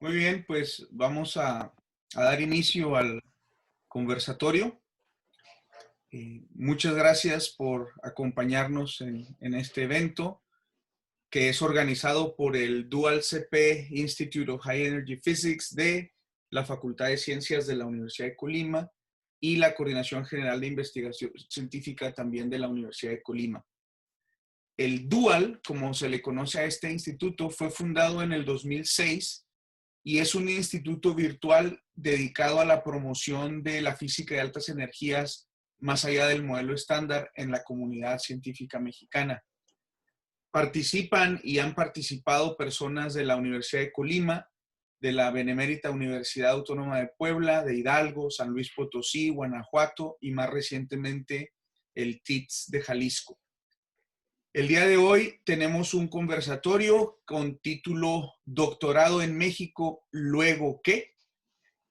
Muy bien, pues vamos a dar inicio al conversatorio. Muchas gracias por acompañarnos en este evento que es organizado por el Dual CP Institute of High Energy Physics de la Facultad de Ciencias de la Universidad de Colima y la Coordinación General de Investigación Científica también de la Universidad de Colima. El Dual, como se le conoce a este instituto, fue fundado en el 2006 y es un instituto virtual dedicado a la promoción de la física de altas energías más allá del modelo estándar en la comunidad científica mexicana. Participan y han participado personas de la Universidad de Colima, de la Benemérita Universidad Autónoma de Puebla, de Hidalgo, San Luis Potosí, Guanajuato y más recientemente el TITS de Jalisco. El día de hoy tenemos un conversatorio con título Doctorado en México, ¿luego qué?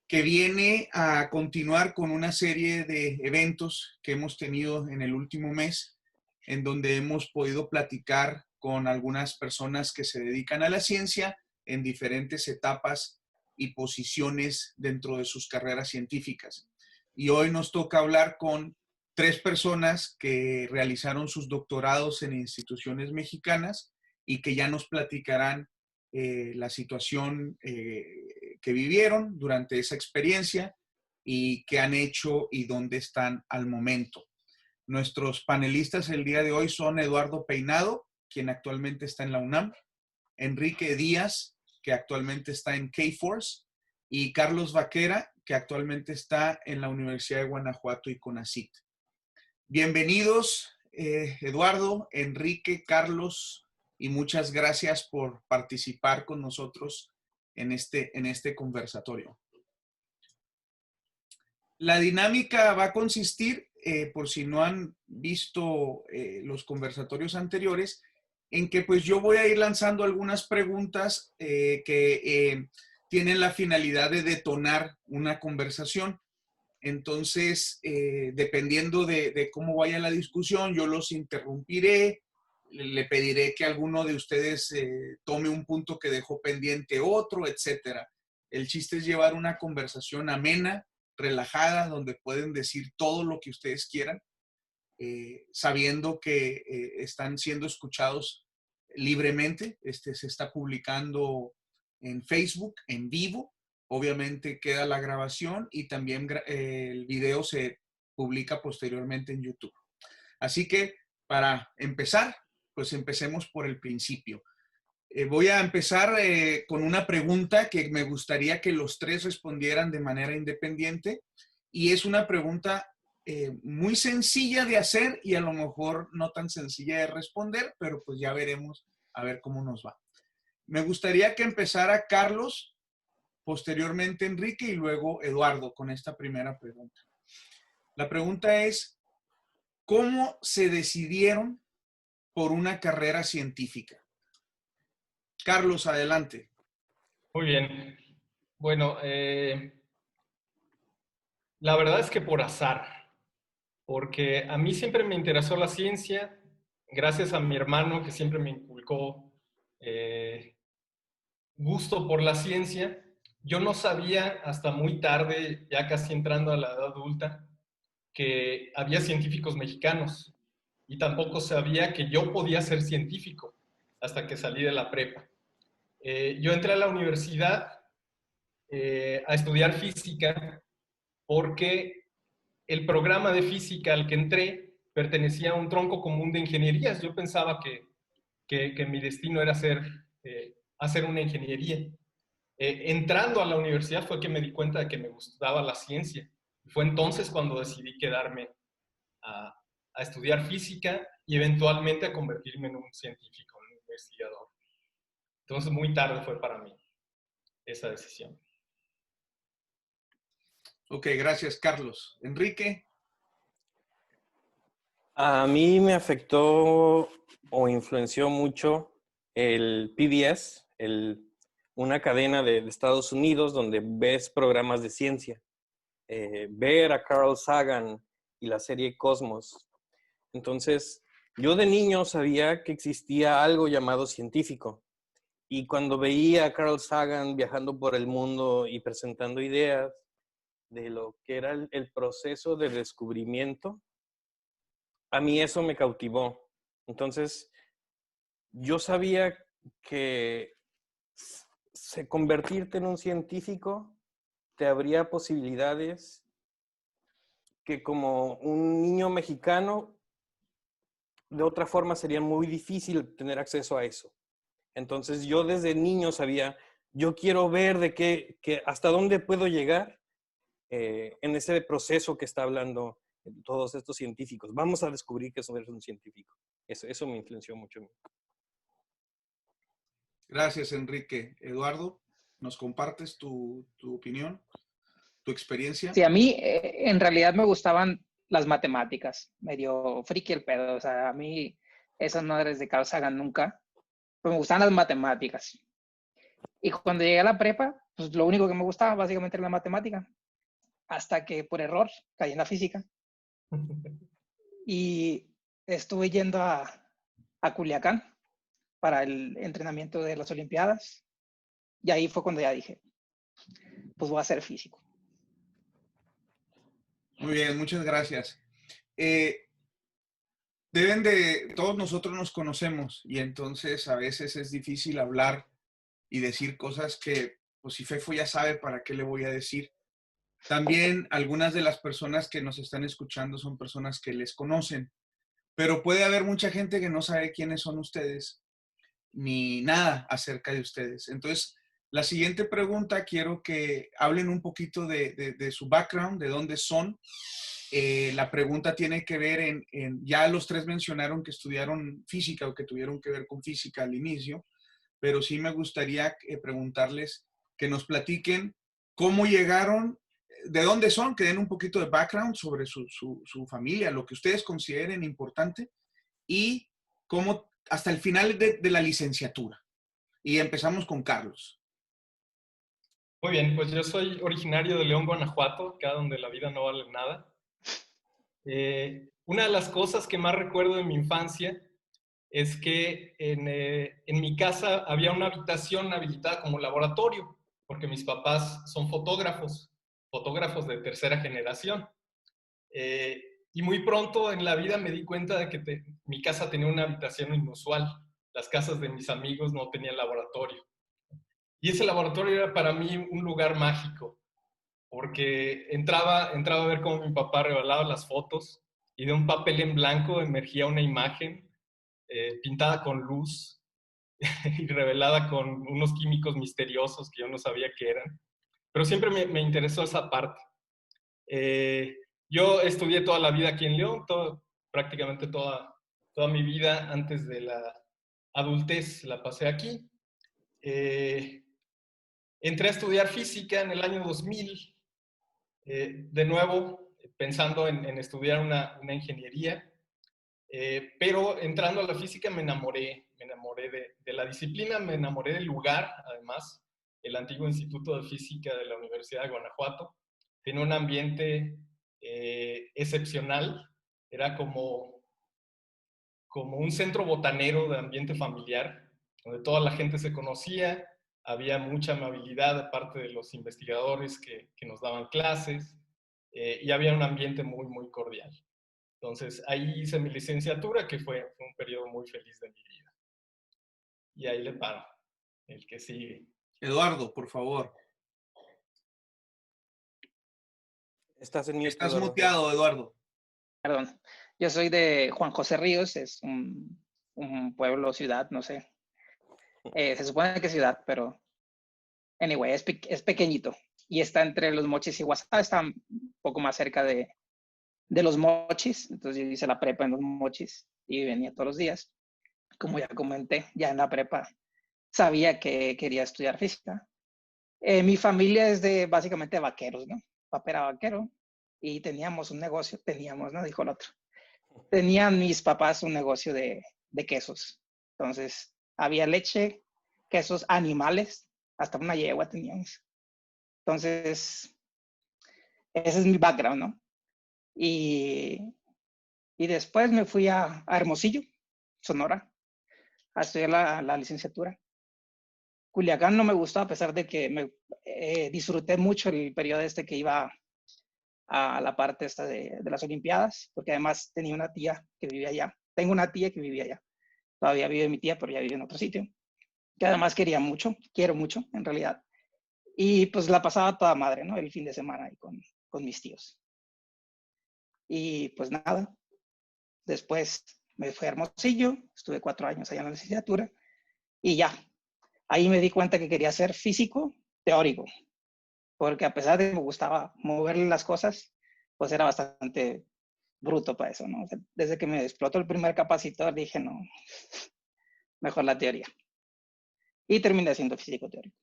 Que viene a continuar con una serie de eventos que hemos tenido en el último mes, en donde hemos podido platicar con algunas personas que se dedican a la ciencia en diferentes etapas y posiciones dentro de sus carreras científicas. Y hoy nos toca hablar con 3 personas que realizaron sus doctorados en instituciones mexicanas y que ya nos platicarán la situación que vivieron durante esa experiencia y qué han hecho y dónde están al momento. Nuestros panelistas el día de hoy son Eduardo Peinado, quien actualmente está en la UNAM, Enrique Díaz, que actualmente está en K-Force, y Carlos Vaquera, que actualmente está en la Universidad de Guanajuato y CONACYT. Bienvenidos, Eduardo, Enrique, Carlos, y muchas gracias por participar con nosotros en este conversatorio. La dinámica va a consistir, por si no han visto los conversatorios anteriores, en que pues yo voy a ir lanzando algunas preguntas que tienen la finalidad de detonar una conversación. Entonces, dependiendo de cómo vaya la discusión, yo los interrumpiré, le pediré que alguno de ustedes tome un punto que dejó pendiente otro, etcétera. El chiste es llevar una conversación amena, relajada, donde pueden decir todo lo que ustedes quieran, sabiendo que están siendo escuchados libremente. Se está publicando en Facebook en vivo. Obviamente queda la grabación y también el video se publica posteriormente en YouTube. Así que para empezar, pues empecemos por el principio. Voy a empezar con una pregunta que me gustaría que los 3 respondieran de manera independiente, y es una pregunta muy sencilla de hacer y a lo mejor no tan sencilla de responder, pero pues ya veremos a ver cómo nos va. Me gustaría que empezara Carlos, posteriormente Enrique y luego Eduardo con esta primera pregunta. La pregunta es, ¿cómo se decidieron por una carrera científica? Carlos, adelante. Muy bien. Bueno, la verdad es que por azar, porque a mí siempre me interesó la ciencia, gracias a mi hermano que siempre me inculcó gusto por la ciencia. Yo no sabía hasta muy tarde, ya casi entrando a la edad adulta, que había científicos mexicanos y tampoco sabía que yo podía ser científico hasta que salí de la prepa. Yo entré a la universidad a estudiar física porque el programa de física al que entré pertenecía a un tronco común de ingenierías. Yo pensaba que mi destino era hacer una ingeniería. Entrando a la universidad fue que me di cuenta de que me gustaba la ciencia. Fue entonces cuando decidí quedarme a, a estudiar física y eventualmente a convertirme en un científico, en un investigador. Entonces muy tarde fue para mí esa decisión. Ok, gracias, Carlos. Enrique. A mí me afectó o influenció mucho el PBS, una cadena de Estados Unidos donde ves programas de ciencia. Ver a Carl Sagan y la serie Cosmos. Entonces, yo de niño sabía que existía algo llamado científico Y cuando veía a Carl Sagan viajando por el mundo y presentando ideas de lo que era el proceso de descubrimiento, a mí eso me cautivó. Entonces, yo sabía que convertirte en un científico te abría posibilidades que como un niño mexicano, de otra forma sería muy difícil tener acceso a eso. Entonces yo desde niño sabía, yo quiero ver hasta dónde puedo llegar en ese proceso que está hablando todos estos científicos. Vamos a descubrir que eres un científico. Eso me influenció mucho. Gracias, Enrique. Eduardo, ¿nos compartes tu opinión, tu experiencia? Sí, a mí en realidad me gustaban las matemáticas, medio friki el pedo, o sea, a mí esas no eres de Carl Sagan nunca, pero me gustaban las matemáticas. Y cuando llegué a la prepa, pues lo único que me gustaba básicamente era la matemática, hasta que por error caí en la física. Y estuve yendo a Culiacán para el entrenamiento de las Olimpiadas, y ahí fue cuando ya dije, pues voy a ser físico. Muy bien, muchas gracias. Todos nosotros nos conocemos y entonces a veces es difícil hablar y decir cosas que, pues si Fefo ya sabe para qué le voy a decir. También algunas de las personas que nos están escuchando son personas que les conocen, pero puede haber mucha gente que no sabe quiénes son ustedes ni nada acerca de ustedes. Entonces, la siguiente pregunta, quiero que hablen un poquito de su background, de dónde son. La pregunta tiene que ver ya los tres mencionaron que estudiaron física o que tuvieron que ver con física al inicio, pero sí me gustaría preguntarles que nos platiquen cómo llegaron, de dónde son, que den un poquito de background sobre su familia, lo que ustedes consideren importante y cómo hasta el final de la licenciatura. Y empezamos con Carlos. Muy bien, pues yo soy originario de León, Guanajuato, acá donde la vida no vale nada. Una de las cosas que más recuerdo de mi infancia es que en mi casa había una habitación habilitada como laboratorio, porque mis papás son fotógrafos de tercera generación. Y muy pronto en la vida me di cuenta de que mi casa tenía una habitación inusual. Las casas de mis amigos no tenían laboratorio. Y ese laboratorio era para mí un lugar mágico, porque entraba a ver cómo mi papá revelaba las fotos y de un papel en blanco emergía una imagen pintada con luz y revelada con unos químicos misteriosos que yo no sabía qué eran. Pero siempre me interesó esa parte. Yo estudié toda la vida aquí en León, prácticamente toda mi vida antes de la adultez la pasé aquí. Entré a estudiar física en el año 2000, de nuevo pensando en estudiar una ingeniería, pero entrando a la física me enamoré de la disciplina, me enamoré del lugar, además, el antiguo Instituto de Física de la Universidad de Guanajuato. Tiene un ambiente excepcional, era como un centro botanero de ambiente familiar, donde toda la gente se conocía, había mucha amabilidad de parte de los investigadores que nos daban clases, y había un ambiente muy, muy cordial. Entonces, ahí hice mi licenciatura, que fue un periodo muy feliz de mi vida. Y ahí le paro, el que sigue. Eduardo, por favor. Estás en mute, Estás Eduardo. muteado, Eduardo. Perdón, yo soy de Juan José Ríos, es un pueblo, ciudad, no sé. Se supone que es ciudad, pero anyway, es pequeñito. Y está entre Los Mochis y Guasave, está un poco más cerca de Los Mochis. Entonces yo hice la prepa en Los Mochis y venía todos los días. Como ya comenté, ya en la prepa sabía que quería estudiar física. Mi familia es básicamente vaqueros, ¿no? Papá era vaquero y teníamos un negocio, ¿no? Dijo el otro. Tenían mis papás un negocio de quesos. Entonces, había leche, quesos animales, hasta una yegua teníamos. Entonces, ese es mi background, ¿no? Y después me fui a Hermosillo, Sonora, a estudiar la licenciatura. Culiacán no me gustó, a pesar de que disfruté mucho el periodo que iba a la parte esta de las Olimpiadas, porque además tenía una tía que vivía allá. Tengo una tía que vivía allá. Todavía vive mi tía, pero ya vive en otro sitio. Que además quería mucho, quiero mucho, en realidad. Y pues la pasaba toda madre, ¿no? El fin de semana ahí con mis tíos. Y pues nada, después me fui a Hermosillo, estuve 4 años allá en la licenciatura, y ya, ahí me di cuenta que quería ser físico teórico, porque a pesar de que me gustaba moverle las cosas, pues era bastante bruto para eso, ¿no? O sea, desde que me explotó el primer capacitor dije, no, mejor la teoría. Y terminé siendo físico teórico.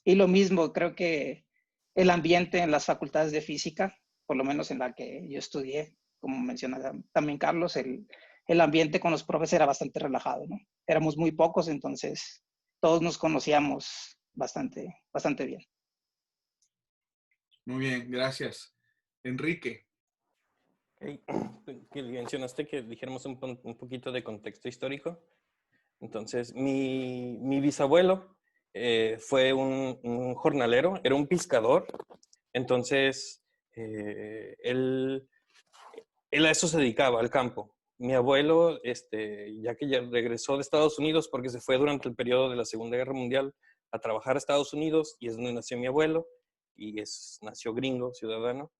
Y lo mismo, creo que el ambiente en las facultades de física, por lo menos en la que yo estudié, como mencionaba también Carlos, el ambiente con los profes era bastante relajado, ¿no? Éramos muy pocos, entonces todos nos conocíamos bastante bien. Muy bien, gracias. Enrique. Okay. Que mencionaste que dijéramos un poquito de contexto histórico. Entonces, mi bisabuelo fue un jornalero, era un pescador. Entonces, él a eso se dedicaba, al campo. Mi abuelo, ya que ya regresó de Estados Unidos porque se fue durante el periodo de la Segunda Guerra Mundial a trabajar a Estados Unidos, y es donde nació mi abuelo, y nació gringo, ciudadano.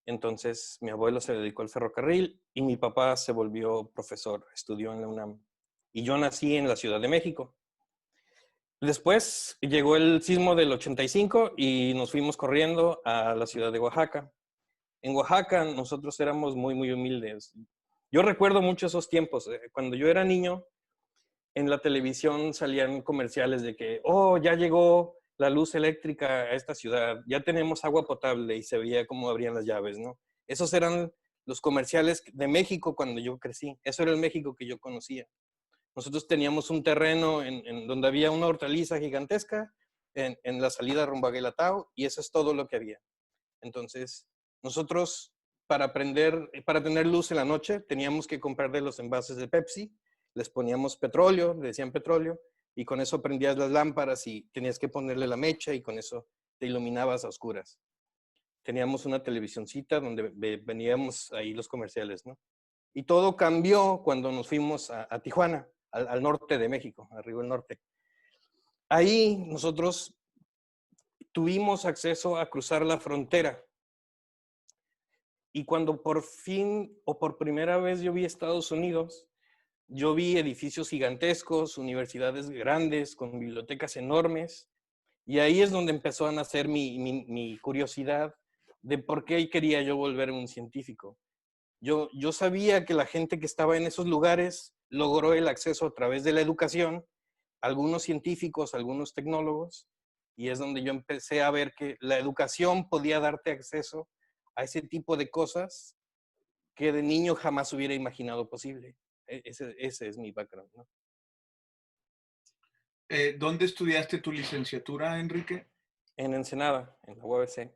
Entonces, mi abuelo se dedicó al ferrocarril y mi papá se volvió profesor, estudió en la UNAM. Y yo nací en la Ciudad de México. Después llegó el sismo del 85 y nos fuimos corriendo a la ciudad de Oaxaca. En Oaxaca nosotros éramos muy, muy humildes. Yo recuerdo mucho esos tiempos. Cuando yo era niño, en la televisión salían comerciales de que, oh, ya llegó la luz eléctrica a esta ciudad, ya tenemos agua potable, y se veía cómo abrían las llaves, ¿no? Esos eran los comerciales de México cuando yo crecí. Eso era el México que yo conocía. Nosotros teníamos un terreno en donde había una hortaliza gigantesca en la salida rumbo a Guelatao, y eso es todo lo que había. Entonces, nosotros para tener luz en la noche teníamos que comprar de los envases de Pepsi, les poníamos petróleo, le decían petróleo, y con eso prendías las lámparas y tenías que ponerle la mecha y con eso te iluminabas a oscuras. Teníamos una televisioncita donde veníamos ahí los comerciales, ¿no? Y todo cambió cuando nos fuimos a Tijuana, al norte de México, arriba del norte. Ahí nosotros tuvimos acceso a cruzar la frontera. Y cuando por fin o por primera vez yo vi Estados Unidos, yo vi edificios gigantescos, universidades grandes, con bibliotecas enormes. Y ahí es donde empezó a nacer mi curiosidad de por qué quería yo volver un científico. Yo sabía que la gente que estaba en esos lugares logró el acceso a través de la educación, algunos científicos, algunos tecnólogos, y es donde yo empecé a ver que la educación podía darte acceso a ese tipo de cosas que de niño jamás hubiera imaginado posible. Ese es mi background, ¿no? ¿Dónde estudiaste tu licenciatura, Enrique? En Ensenada, en la UABC.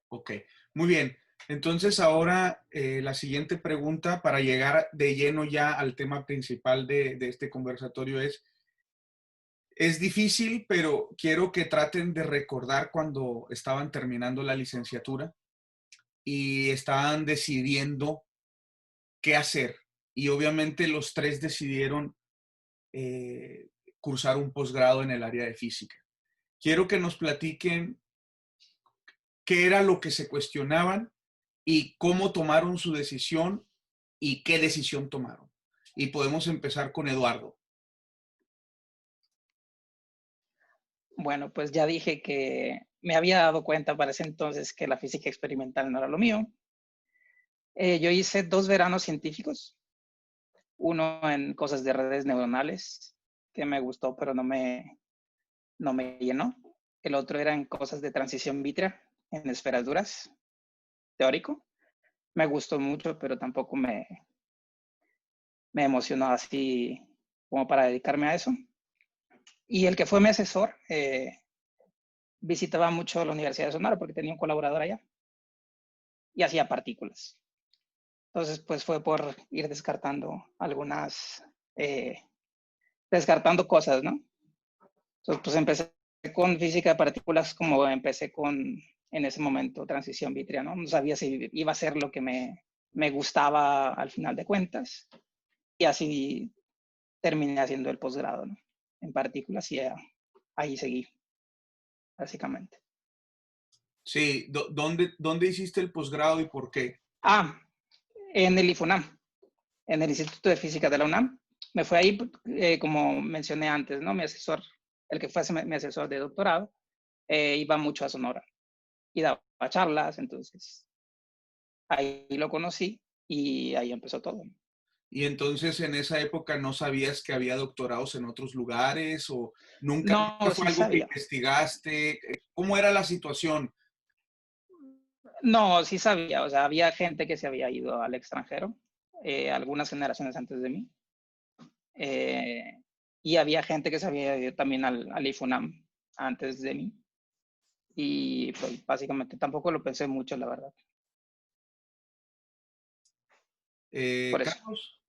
Ok, muy bien. Entonces ahora la siguiente pregunta para llegar de lleno ya al tema principal de este conversatorio es difícil, pero quiero que traten de recordar cuando estaban terminando la licenciatura y estaban decidiendo qué hacer. Y obviamente los tres decidieron cursar un posgrado en el área de física. Quiero que nos platiquen qué era lo que se cuestionaban y cómo tomaron su decisión y qué decisión tomaron. Y podemos empezar con Eduardo. Bueno, pues ya dije que me había dado cuenta para ese entonces que la física experimental no era lo mío. Yo hice 2 veranos científicos, uno en cosas de redes neuronales, que me gustó, pero no me llenó. El otro era en cosas de transición vítrea, en esferas duras, teórico. Me gustó mucho, pero tampoco me emocionó así como para dedicarme a eso. Y el que fue mi asesor visitaba mucho la Universidad de Sonora porque tenía un colaborador allá y hacía partículas. Entonces, pues fue por ir descartando algunas, descartando cosas, ¿no? Entonces, pues empecé con física de partículas como empecé con, en ese momento, transición vítrea, ¿no? No sabía si iba a ser lo que me gustaba al final de cuentas. Y así terminé haciendo el posgrado, ¿no? En partículas y ahí seguí, básicamente. Sí, ¿dónde hiciste el posgrado y por qué? Ah, en el IFUNAM, en el Instituto de Física de la UNAM. Me fue ahí, como mencioné antes, ¿no? Mi asesor, el que fue mi asesor de doctorado, iba mucho a Sonora y daba charlas, entonces ahí lo conocí y ahí empezó todo. Y entonces en esa época no sabías que había doctorados en otros lugares o No, nunca fue sí algo que sabía. investigaste. ¿Cómo era la situación? No, sí sabía. O sea, había gente que se había ido al extranjero, algunas generaciones antes de mí. Y había gente que se había ido también al IFUNAM antes de mí. Y pues básicamente tampoco lo pensé mucho, la verdad. Por eso. Carlos,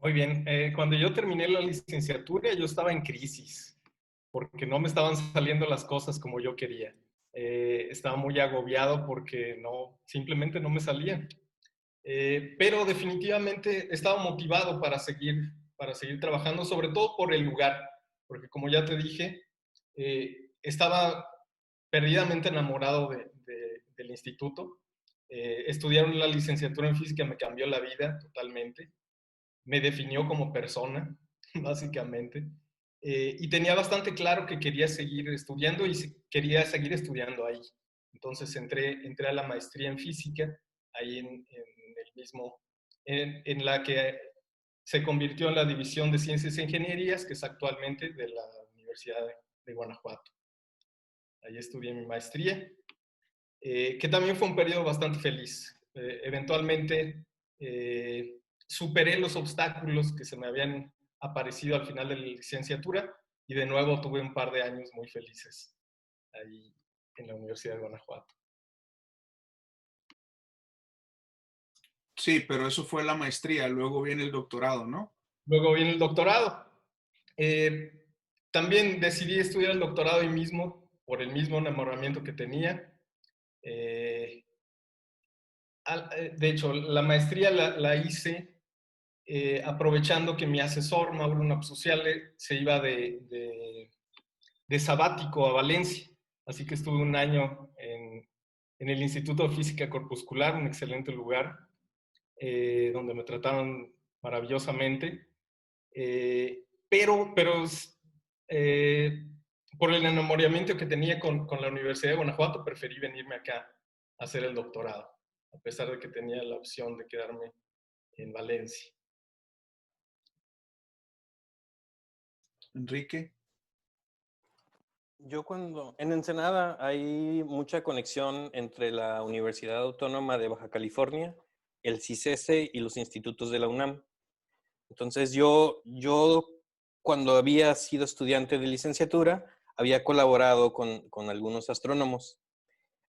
Muy bien. Cuando yo terminé la licenciatura, yo estaba en crisis, porque no me estaban saliendo las cosas como yo quería. Estaba muy agobiado porque simplemente no me salían. Pero definitivamente estaba motivado para seguir trabajando, sobre todo por el lugar, porque como ya te dije, estaba perdidamente enamorado del instituto. Estudiar la licenciatura en física me cambió la vida totalmente, me definió como persona, básicamente, y tenía bastante claro que quería seguir estudiando y quería seguir estudiando ahí. Entonces entré a la maestría en física, ahí en el mismo, en la que se convirtió en la División de Ciencias e Ingenierías, que es actualmente de la Universidad de Guanajuato. Ahí estudié mi maestría, que también fue un periodo bastante feliz. Eventualmente superé los obstáculos que se me habían aparecido al final de la licenciatura y de nuevo tuve un par de años muy felices ahí en la Universidad de Guanajuato. sí, pero eso fue la maestría, luego viene el doctorado, ¿no? Luego viene el doctorado. También decidí estudiar el doctorado ahí mismo por el mismo enamoramiento que tenía. De hecho, la maestría la hice aprovechando que mi asesor, Mauro Napsociale, se iba de sabático a Valencia. Así que estuve un año en el Instituto de Física Corpuscular, un excelente lugar, donde me trataron maravillosamente. Pero eh, por el enamoramiento que tenía con la Universidad de Guanajuato, preferí venirme acá a hacer el doctorado, a pesar de que tenía la opción de quedarme en Valencia. Enrique. Yo en Ensenada hay mucha conexión entre la Universidad Autónoma de Baja California, el CICESE y los institutos de la UNAM. Entonces yo cuando había sido estudiante de licenciatura, había colaborado con algunos astrónomos.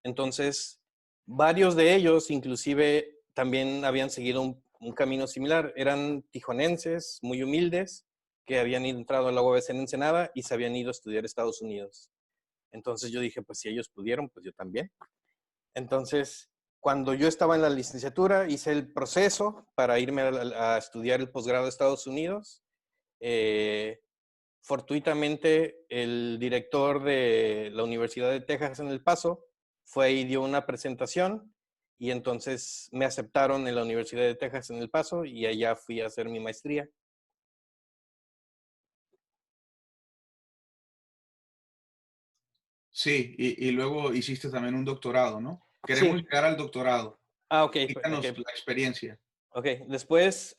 Entonces, varios de ellos inclusive también habían seguido un camino similar. Eran tijuanenses, muy humildes, que habían entrado a la UABC en Ensenada y se habían ido a estudiar a Estados Unidos. Entonces yo dije, pues si ellos pudieron, pues yo también. Entonces, cuando yo estaba en la licenciatura, hice el proceso para irme a estudiar el posgrado de Estados Unidos. Fortuitamente, el director de la Universidad de Texas en El Paso fue y dio una presentación y entonces me aceptaron en la Universidad de Texas en El Paso y allá fui a hacer mi maestría. Sí, y luego hiciste también un doctorado, ¿no? Queremos Sí. llegar al doctorado. Ok. Díganos la experiencia. Ok. Después,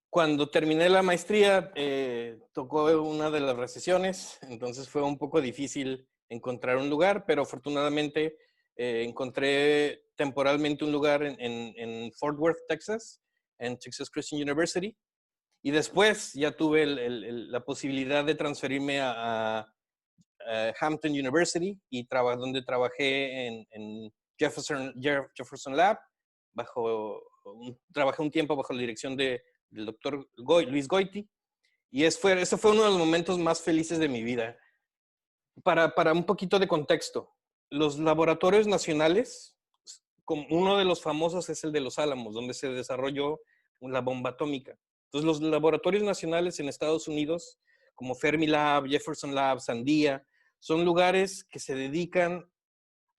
cuando terminé la maestría, tocó una de las recesiones, entonces fue un poco difícil encontrar un lugar, pero afortunadamente encontré temporalmente un lugar en Fort Worth, Texas, en Texas Christian University, y después ya tuve la posibilidad de transferirme a Hampton University, y donde trabajé en Jefferson Lab, trabajé un tiempo bajo la dirección del doctor Luis Goiti, Y ese fue uno de los momentos más felices de mi vida. Para un poquito de contexto, los laboratorios nacionales, como uno de los famosos es el de Los Álamos, donde se desarrolló la bomba atómica. Entonces, los laboratorios nacionales en Estados Unidos, como Fermilab, Jefferson Lab, Sandia, son lugares que se dedican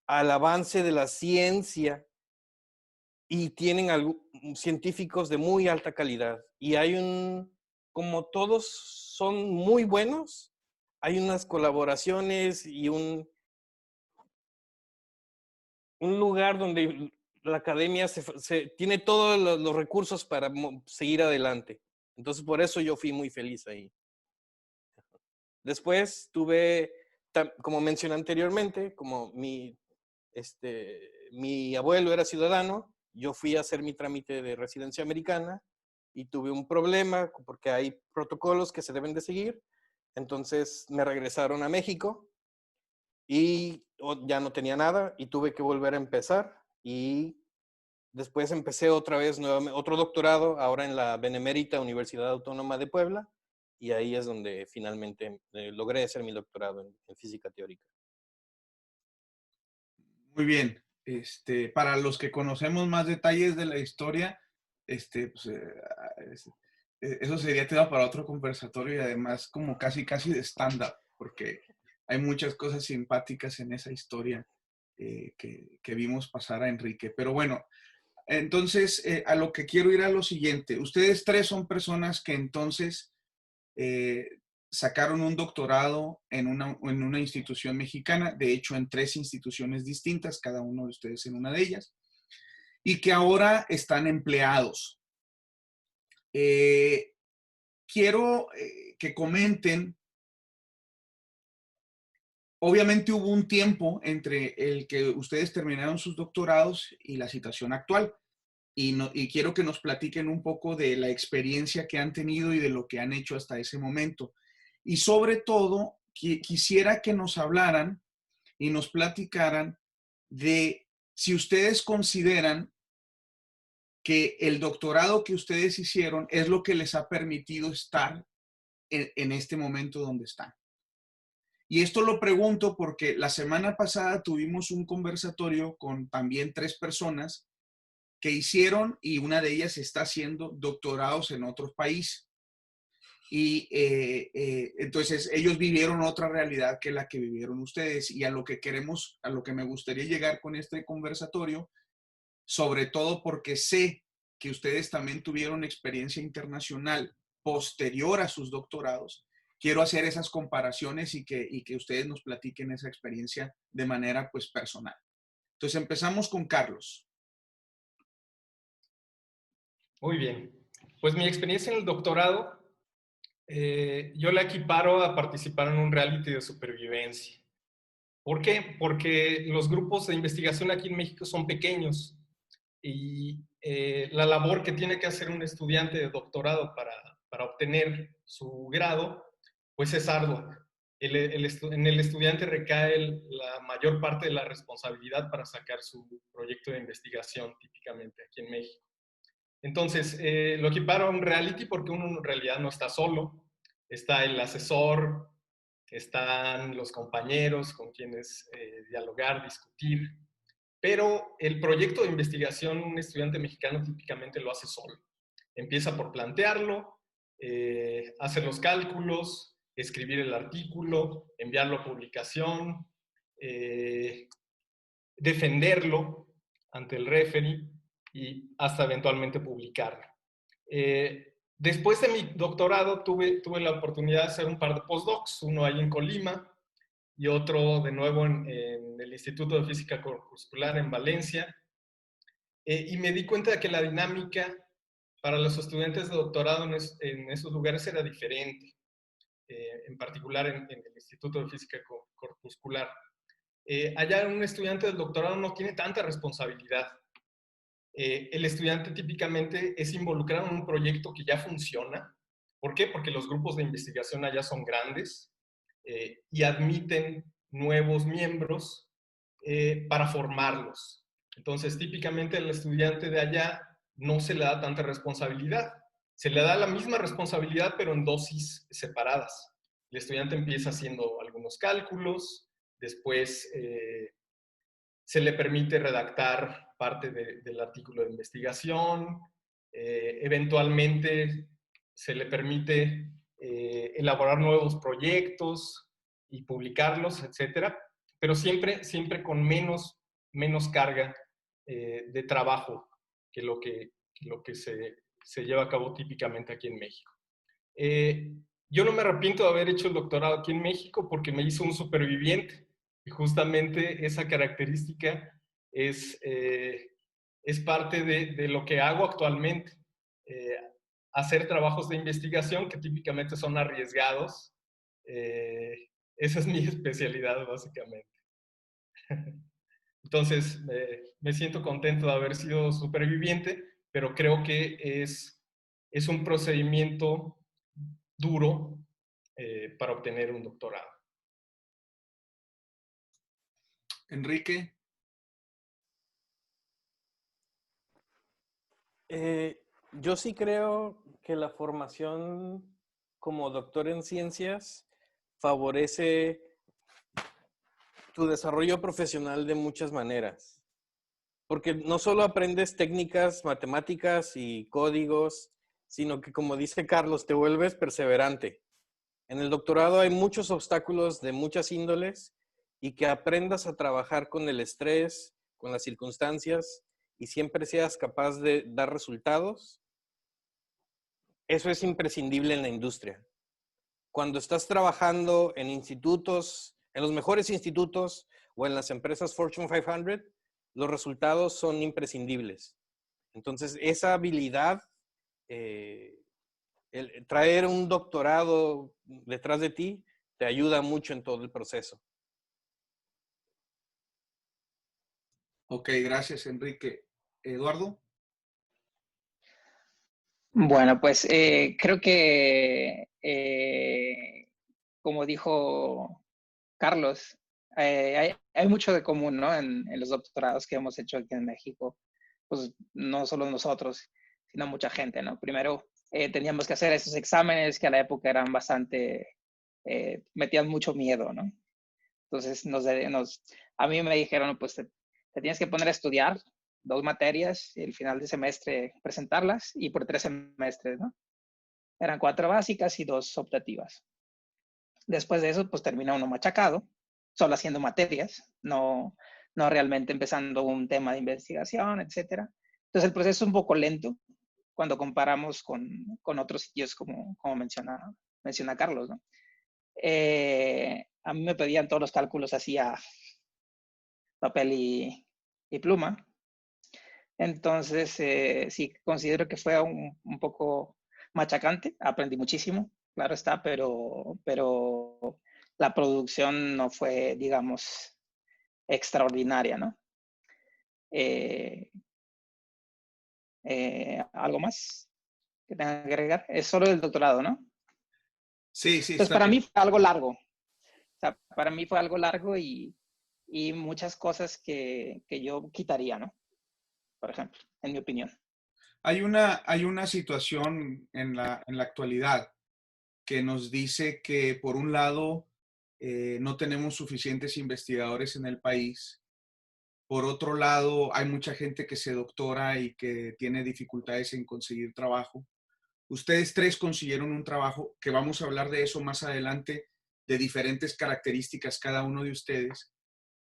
al avance de la ciencia y tienen científicos de muy alta calidad. Y como todos son muy buenos, hay unas colaboraciones y un lugar donde la academia tiene todos los recursos para seguir adelante. Entonces, por eso yo fui muy feliz ahí. Después tuve, como mencioné anteriormente, como mi abuelo era ciudadano, yo fui a hacer mi trámite de residencia americana y tuve un problema porque hay protocolos que se deben de seguir. Entonces me regresaron a México y ya no tenía nada y tuve que volver a empezar. Y después empecé otra vez nuevamente, otro doctorado, ahora en la Benemérita Universidad Autónoma de Puebla, y ahí es donde finalmente logré hacer mi doctorado en física teórica. Muy bien. Para los que conocemos más detalles de la historia, pues, eso sería tema para otro conversatorio y además como casi de stand-up, porque hay muchas cosas simpáticas en esa historia que vimos pasar a Enrique. Pero bueno, entonces a lo que quiero ir a lo siguiente. Ustedes tres son personas que entonces sacaron un doctorado en una institución mexicana, de hecho en 3 instituciones distintas, cada uno de ustedes en una de ellas, y que ahora están empleados. Quiero que comenten, obviamente hubo un tiempo entre el que ustedes terminaron sus doctorados y la situación actual, y quiero que nos platiquen un poco de la experiencia que han tenido y de lo que han hecho hasta ese momento. Y sobre todo, quisiera que nos hablaran y nos platicaran de si ustedes consideran que el doctorado que ustedes hicieron es lo que les ha permitido estar en este momento donde están. Y esto lo pregunto porque la semana pasada tuvimos un conversatorio con también 3 personas que hicieron, y una de ellas está haciendo doctorados en otro país. Y entonces ellos vivieron otra realidad que la que vivieron ustedes, y a lo que me gustaría llegar con este conversatorio, sobre todo porque sé que ustedes también tuvieron experiencia internacional posterior a sus doctorados. Quiero hacer esas comparaciones y que ustedes nos platiquen esa experiencia de manera pues personal. Entonces empezamos con Carlos. Muy bien. Pues mi experiencia en el doctorado, yo la equiparo a participar en un reality de supervivencia. ¿Por qué? Porque los grupos de investigación aquí en México son pequeños y la labor que tiene que hacer un estudiante de doctorado para obtener su grado, pues es ardua. En el estudiante recae la mayor parte de la responsabilidad para sacar su proyecto de investigación, típicamente aquí en México. Entonces, lo equiparo a un reality porque uno en realidad no está solo. Está el asesor, están los compañeros con quienes dialogar, discutir. Pero el proyecto de investigación, un estudiante mexicano típicamente lo hace solo. Empieza por plantearlo, hacer los cálculos, escribir el artículo, enviarlo a publicación, defenderlo ante el referee y hasta eventualmente publicarlo. Después de mi doctorado tuve la oportunidad de hacer un par de postdocs, uno ahí en Colima y otro de nuevo en el Instituto de Física Corpuscular en Valencia. Y me di cuenta de que la dinámica para los estudiantes de doctorado en esos lugares era diferente, en particular en el Instituto de Física Corpuscular. Allá un estudiante del doctorado no tiene tanta responsabilidad. El estudiante típicamente es involucrado en un proyecto que ya funciona. ¿Por qué? Porque los grupos de investigación allá son grandes y admiten nuevos miembros para formarlos. Entonces, típicamente el estudiante de allá no se le da tanta responsabilidad. se le da la misma responsabilidad, pero en dosis separadas. El estudiante empieza haciendo algunos cálculos, después se le permite redactar parte del artículo de investigación, eventualmente se le permite elaborar nuevos proyectos y publicarlos, etcétera, pero siempre con menos carga de trabajo que lo que se lleva a cabo típicamente aquí en México. Yo no me arrepiento de haber hecho el doctorado aquí en México porque me hizo un superviviente. Y justamente esa característica es parte de lo que hago actualmente. Hacer trabajos de investigación que típicamente son arriesgados. Esa es mi especialidad, básicamente. Entonces, me siento contento de haber sido superviviente, pero creo que es un procedimiento duro para obtener un doctorado. Enrique. Yo sí creo que la formación como doctor en ciencias favorece tu desarrollo profesional de muchas maneras. Porque no solo aprendes técnicas matemáticas y códigos, sino que, como dice Carlos, te vuelves perseverante. En el doctorado hay muchos obstáculos de muchas índoles y que aprendas a trabajar con el estrés, con las circunstancias y siempre seas capaz de dar resultados. Eso es imprescindible en la industria. Cuando estás trabajando en institutos, en los mejores institutos o en las empresas Fortune 500, los resultados son imprescindibles. Entonces, esa habilidad, traer un doctorado detrás de ti, te ayuda mucho en todo el proceso. Ok, gracias, Enrique. Eduardo. Bueno, pues creo que, como dijo Carlos, hay mucho de común, ¿no? En los doctorados que hemos hecho aquí en México. Pues no solo nosotros, sino mucha gente, ¿no? Primero teníamos que hacer esos exámenes que a la época eran bastante, metían mucho miedo, ¿no? Entonces a mí me dijeron, pues te tienes que poner a estudiar 2 materias y el final de semestre presentarlas y por 3 semestres, ¿no? Eran 4 básicas y 2 optativas. Después de eso, pues termina uno machacado, solo haciendo materias, no realmente empezando un tema de investigación, etcétera. Entonces el proceso es un poco lento cuando comparamos con otros sitios como menciona Carlos, ¿no? A mí me pedían todos los cálculos así a papel y pluma. Entonces, sí, considero que fue un poco machacante. Aprendí muchísimo, claro está, pero la producción no fue, digamos, extraordinaria, ¿no? ¿Algo más que tenga que agregar? Es solo el doctorado, ¿no? Sí, Entonces, está para bien. mí fue algo largo. O sea, para mí fue algo largo y muchas cosas que yo quitaría, ¿no? Por ejemplo, en mi opinión. Hay una situación en la actualidad que nos dice que, por un lado, no tenemos suficientes investigadores en el país. Por otro lado, hay mucha gente que se doctora y que tiene dificultades en conseguir trabajo. Ustedes 3 consiguieron un trabajo, que vamos a hablar de eso más adelante, de diferentes características cada uno de ustedes.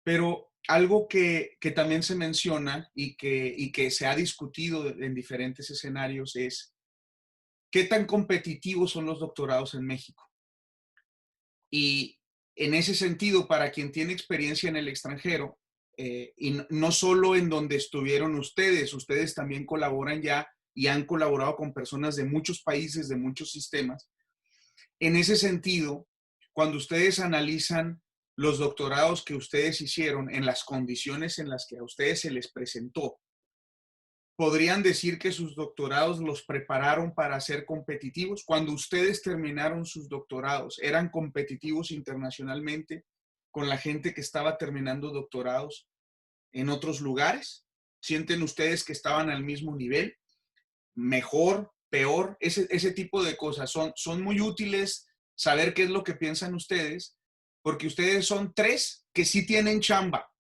Pero algo que también se menciona y que se ha discutido en diferentes escenarios es qué tan competitivos son los doctorados en México. Y en ese sentido, para quien tiene experiencia en el extranjero, y no solo en donde estuvieron ustedes también colaboran ya y han colaborado con personas de muchos países, de muchos sistemas. En ese sentido, cuando ustedes analizan los doctorados que ustedes hicieron en las condiciones en las que a ustedes se les presentó, ¿podrían decir que sus doctorados los prepararon para ser competitivos? Cuando ustedes terminaron sus doctorados, ¿eran competitivos internacionalmente con la gente que estaba terminando doctorados en otros lugares? ¿Sienten ustedes que estaban al mismo nivel? ¿Mejor peor, ese tipo de cosas. Son muy útiles saber qué es lo que piensan ustedes, porque ustedes son tres que sí tienen chamba.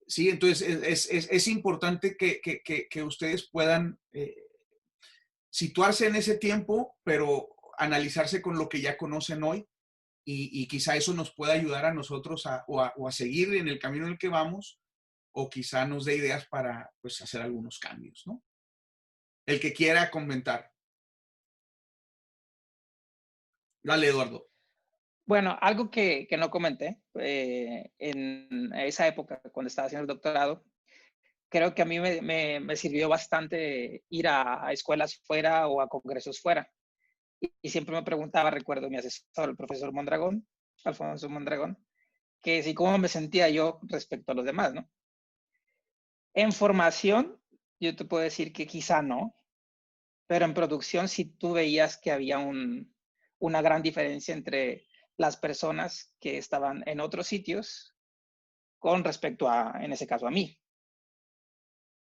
Sí, entonces es importante que ustedes puedan situarse en ese tiempo, pero analizarse con lo que ya conocen hoy y quizá eso nos pueda ayudar a nosotros o a seguir en el camino en el que vamos, o quizá nos dé ideas para pues, hacer algunos cambios, ¿no? El que quiera comentar. Dale, Eduardo. Bueno, algo que no comenté en esa época, cuando estaba haciendo el doctorado, creo que a mí me sirvió bastante ir a escuelas fuera o a congresos fuera. Y siempre me preguntaba, recuerdo mi asesor, el profesor Mondragón, Alfonso Mondragón, que si cómo me sentía yo respecto a los demás, ¿no? En formación, yo te puedo decir que quizá no, pero en producción sí tú veías que había una gran diferencia entre las personas que estaban en otros sitios con respecto a, en ese caso, a mí.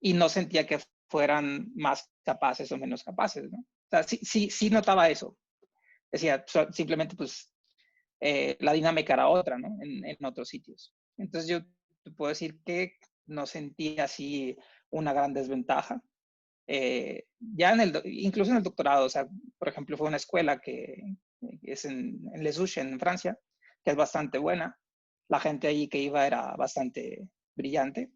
Y no sentía que fueran más capaces o menos capaces, ¿no? O sea, sí notaba eso. Decía, simplemente pues la dinámica era otra, ¿no? En otros sitios. Entonces yo te puedo decir que no sentía así una gran desventaja. Ya incluso en el doctorado, o sea, por ejemplo, fue una escuela que es en Les Houches, en Francia, que es bastante buena. La gente allí que iba era bastante brillante.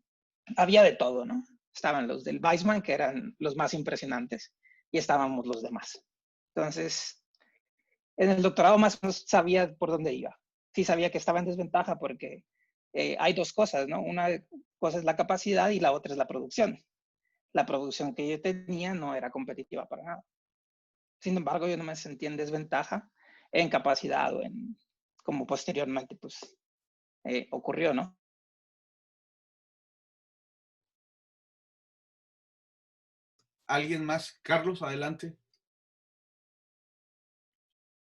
Había de todo, ¿no? Estaban los del Weizmann, que eran los más impresionantes, y estábamos los demás. Entonces, en el doctorado más o menos sabía por dónde iba. Sí sabía que estaba en desventaja porque hay dos cosas, ¿no? Una cosa es la capacidad y la otra es la producción. La producción que yo tenía no era competitiva para nada. Sin embargo, yo no me sentí en desventaja en capacidad o en como posteriormente pues ocurrió, ¿no? ¿Alguien más? Carlos, adelante.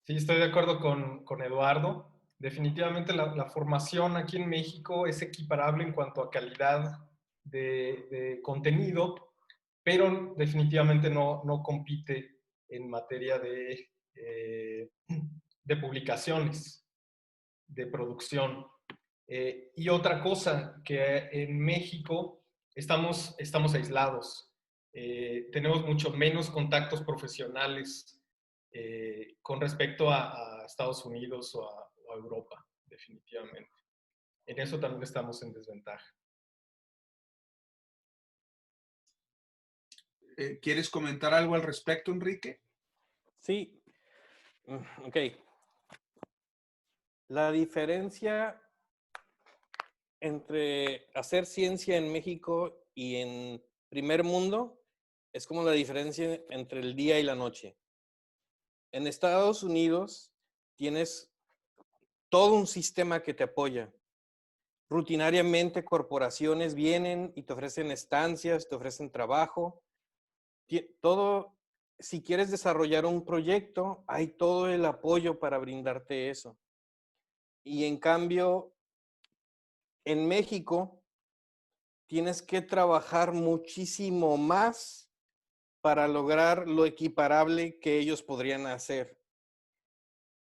Sí, estoy de acuerdo con Eduardo. Definitivamente la formación aquí en México es equiparable en cuanto a calidad de contenido, pero definitivamente no compite en materia de publicaciones, de producción. Y otra cosa, que en México estamos aislados. Tenemos mucho menos contactos profesionales con respecto a Estados Unidos o a Europa, definitivamente. En eso también estamos en desventaja. ¿Quieres comentar algo al respecto, Enrique? Sí. Ok. La diferencia entre hacer ciencia en México y en primer mundo es como la diferencia entre el día y la noche. En Estados Unidos tienes todo un sistema que te apoya. Rutinariamente corporaciones vienen y te ofrecen estancias, te ofrecen trabajo. Todo, si quieres desarrollar un proyecto, hay todo el apoyo para brindarte eso. Y en cambio, en México, tienes que trabajar muchísimo más para lograr lo equiparable que ellos podrían hacer.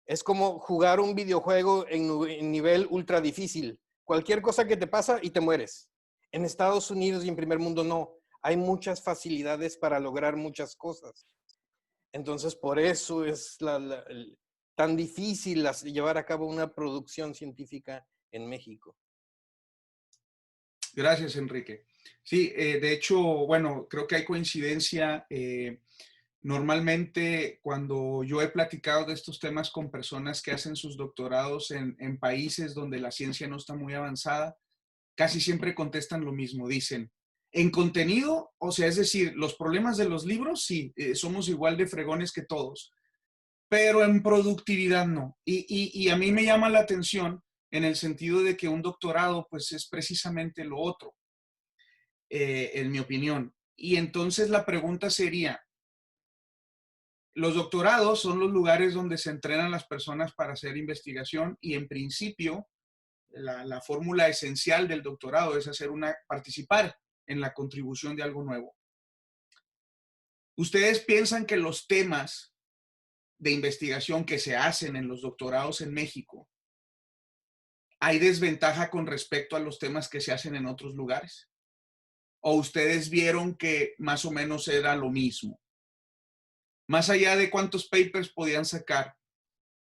Es como jugar un videojuego en nivel ultra difícil. Cualquier cosa que te pasa y te mueres. En Estados Unidos y en primer mundo no. Hay muchas facilidades para lograr muchas cosas. Entonces, por eso es tan difícil llevar a cabo una producción científica en México. Gracias, Enrique. Sí, de hecho, bueno, creo que hay coincidencia. Normalmente, cuando yo he platicado de estos temas con personas que hacen sus doctorados en países donde la ciencia no está muy avanzada, casi siempre contestan lo mismo. Dicen, en contenido, o sea, es decir, los problemas de los libros, sí, somos igual de fregones que todos, pero en productividad no. Y a mí me llama la atención en el sentido de que un doctorado, pues, es precisamente lo otro, en mi opinión. Y entonces la pregunta sería, los doctorados son los lugares donde se entrenan las personas para hacer investigación y en principio la fórmula esencial del doctorado es participar en la contribución de algo nuevo. ¿Ustedes piensan que los temas de investigación que se hacen en los doctorados en México hay desventaja con respecto a los temas que se hacen en otros lugares? ¿O ustedes vieron que más o menos era lo mismo? Más allá de cuántos papers podían sacar,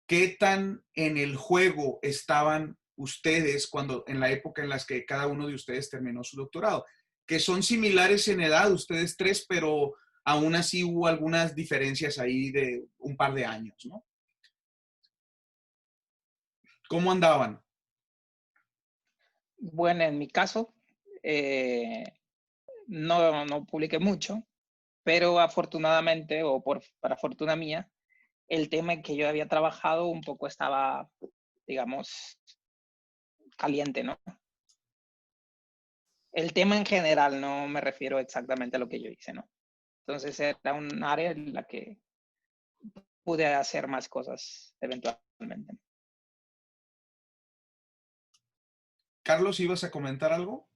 ¿qué tan en el juego estaban ustedes cuando en la época en la que cada uno de ustedes terminó su doctorado? Que son similares en edad, ustedes tres, pero aún así hubo algunas diferencias ahí de un par de años, ¿no? ¿Cómo andaban? Bueno, en mi caso, no publiqué mucho, pero afortunadamente, o para fortuna mía, el tema en que yo había trabajado un poco estaba, digamos, caliente, ¿no? El tema en general, no me refiero exactamente a lo que yo hice, ¿no? Entonces era un área en la que pude hacer más cosas eventualmente. Carlos, ¿ibas a comentar algo?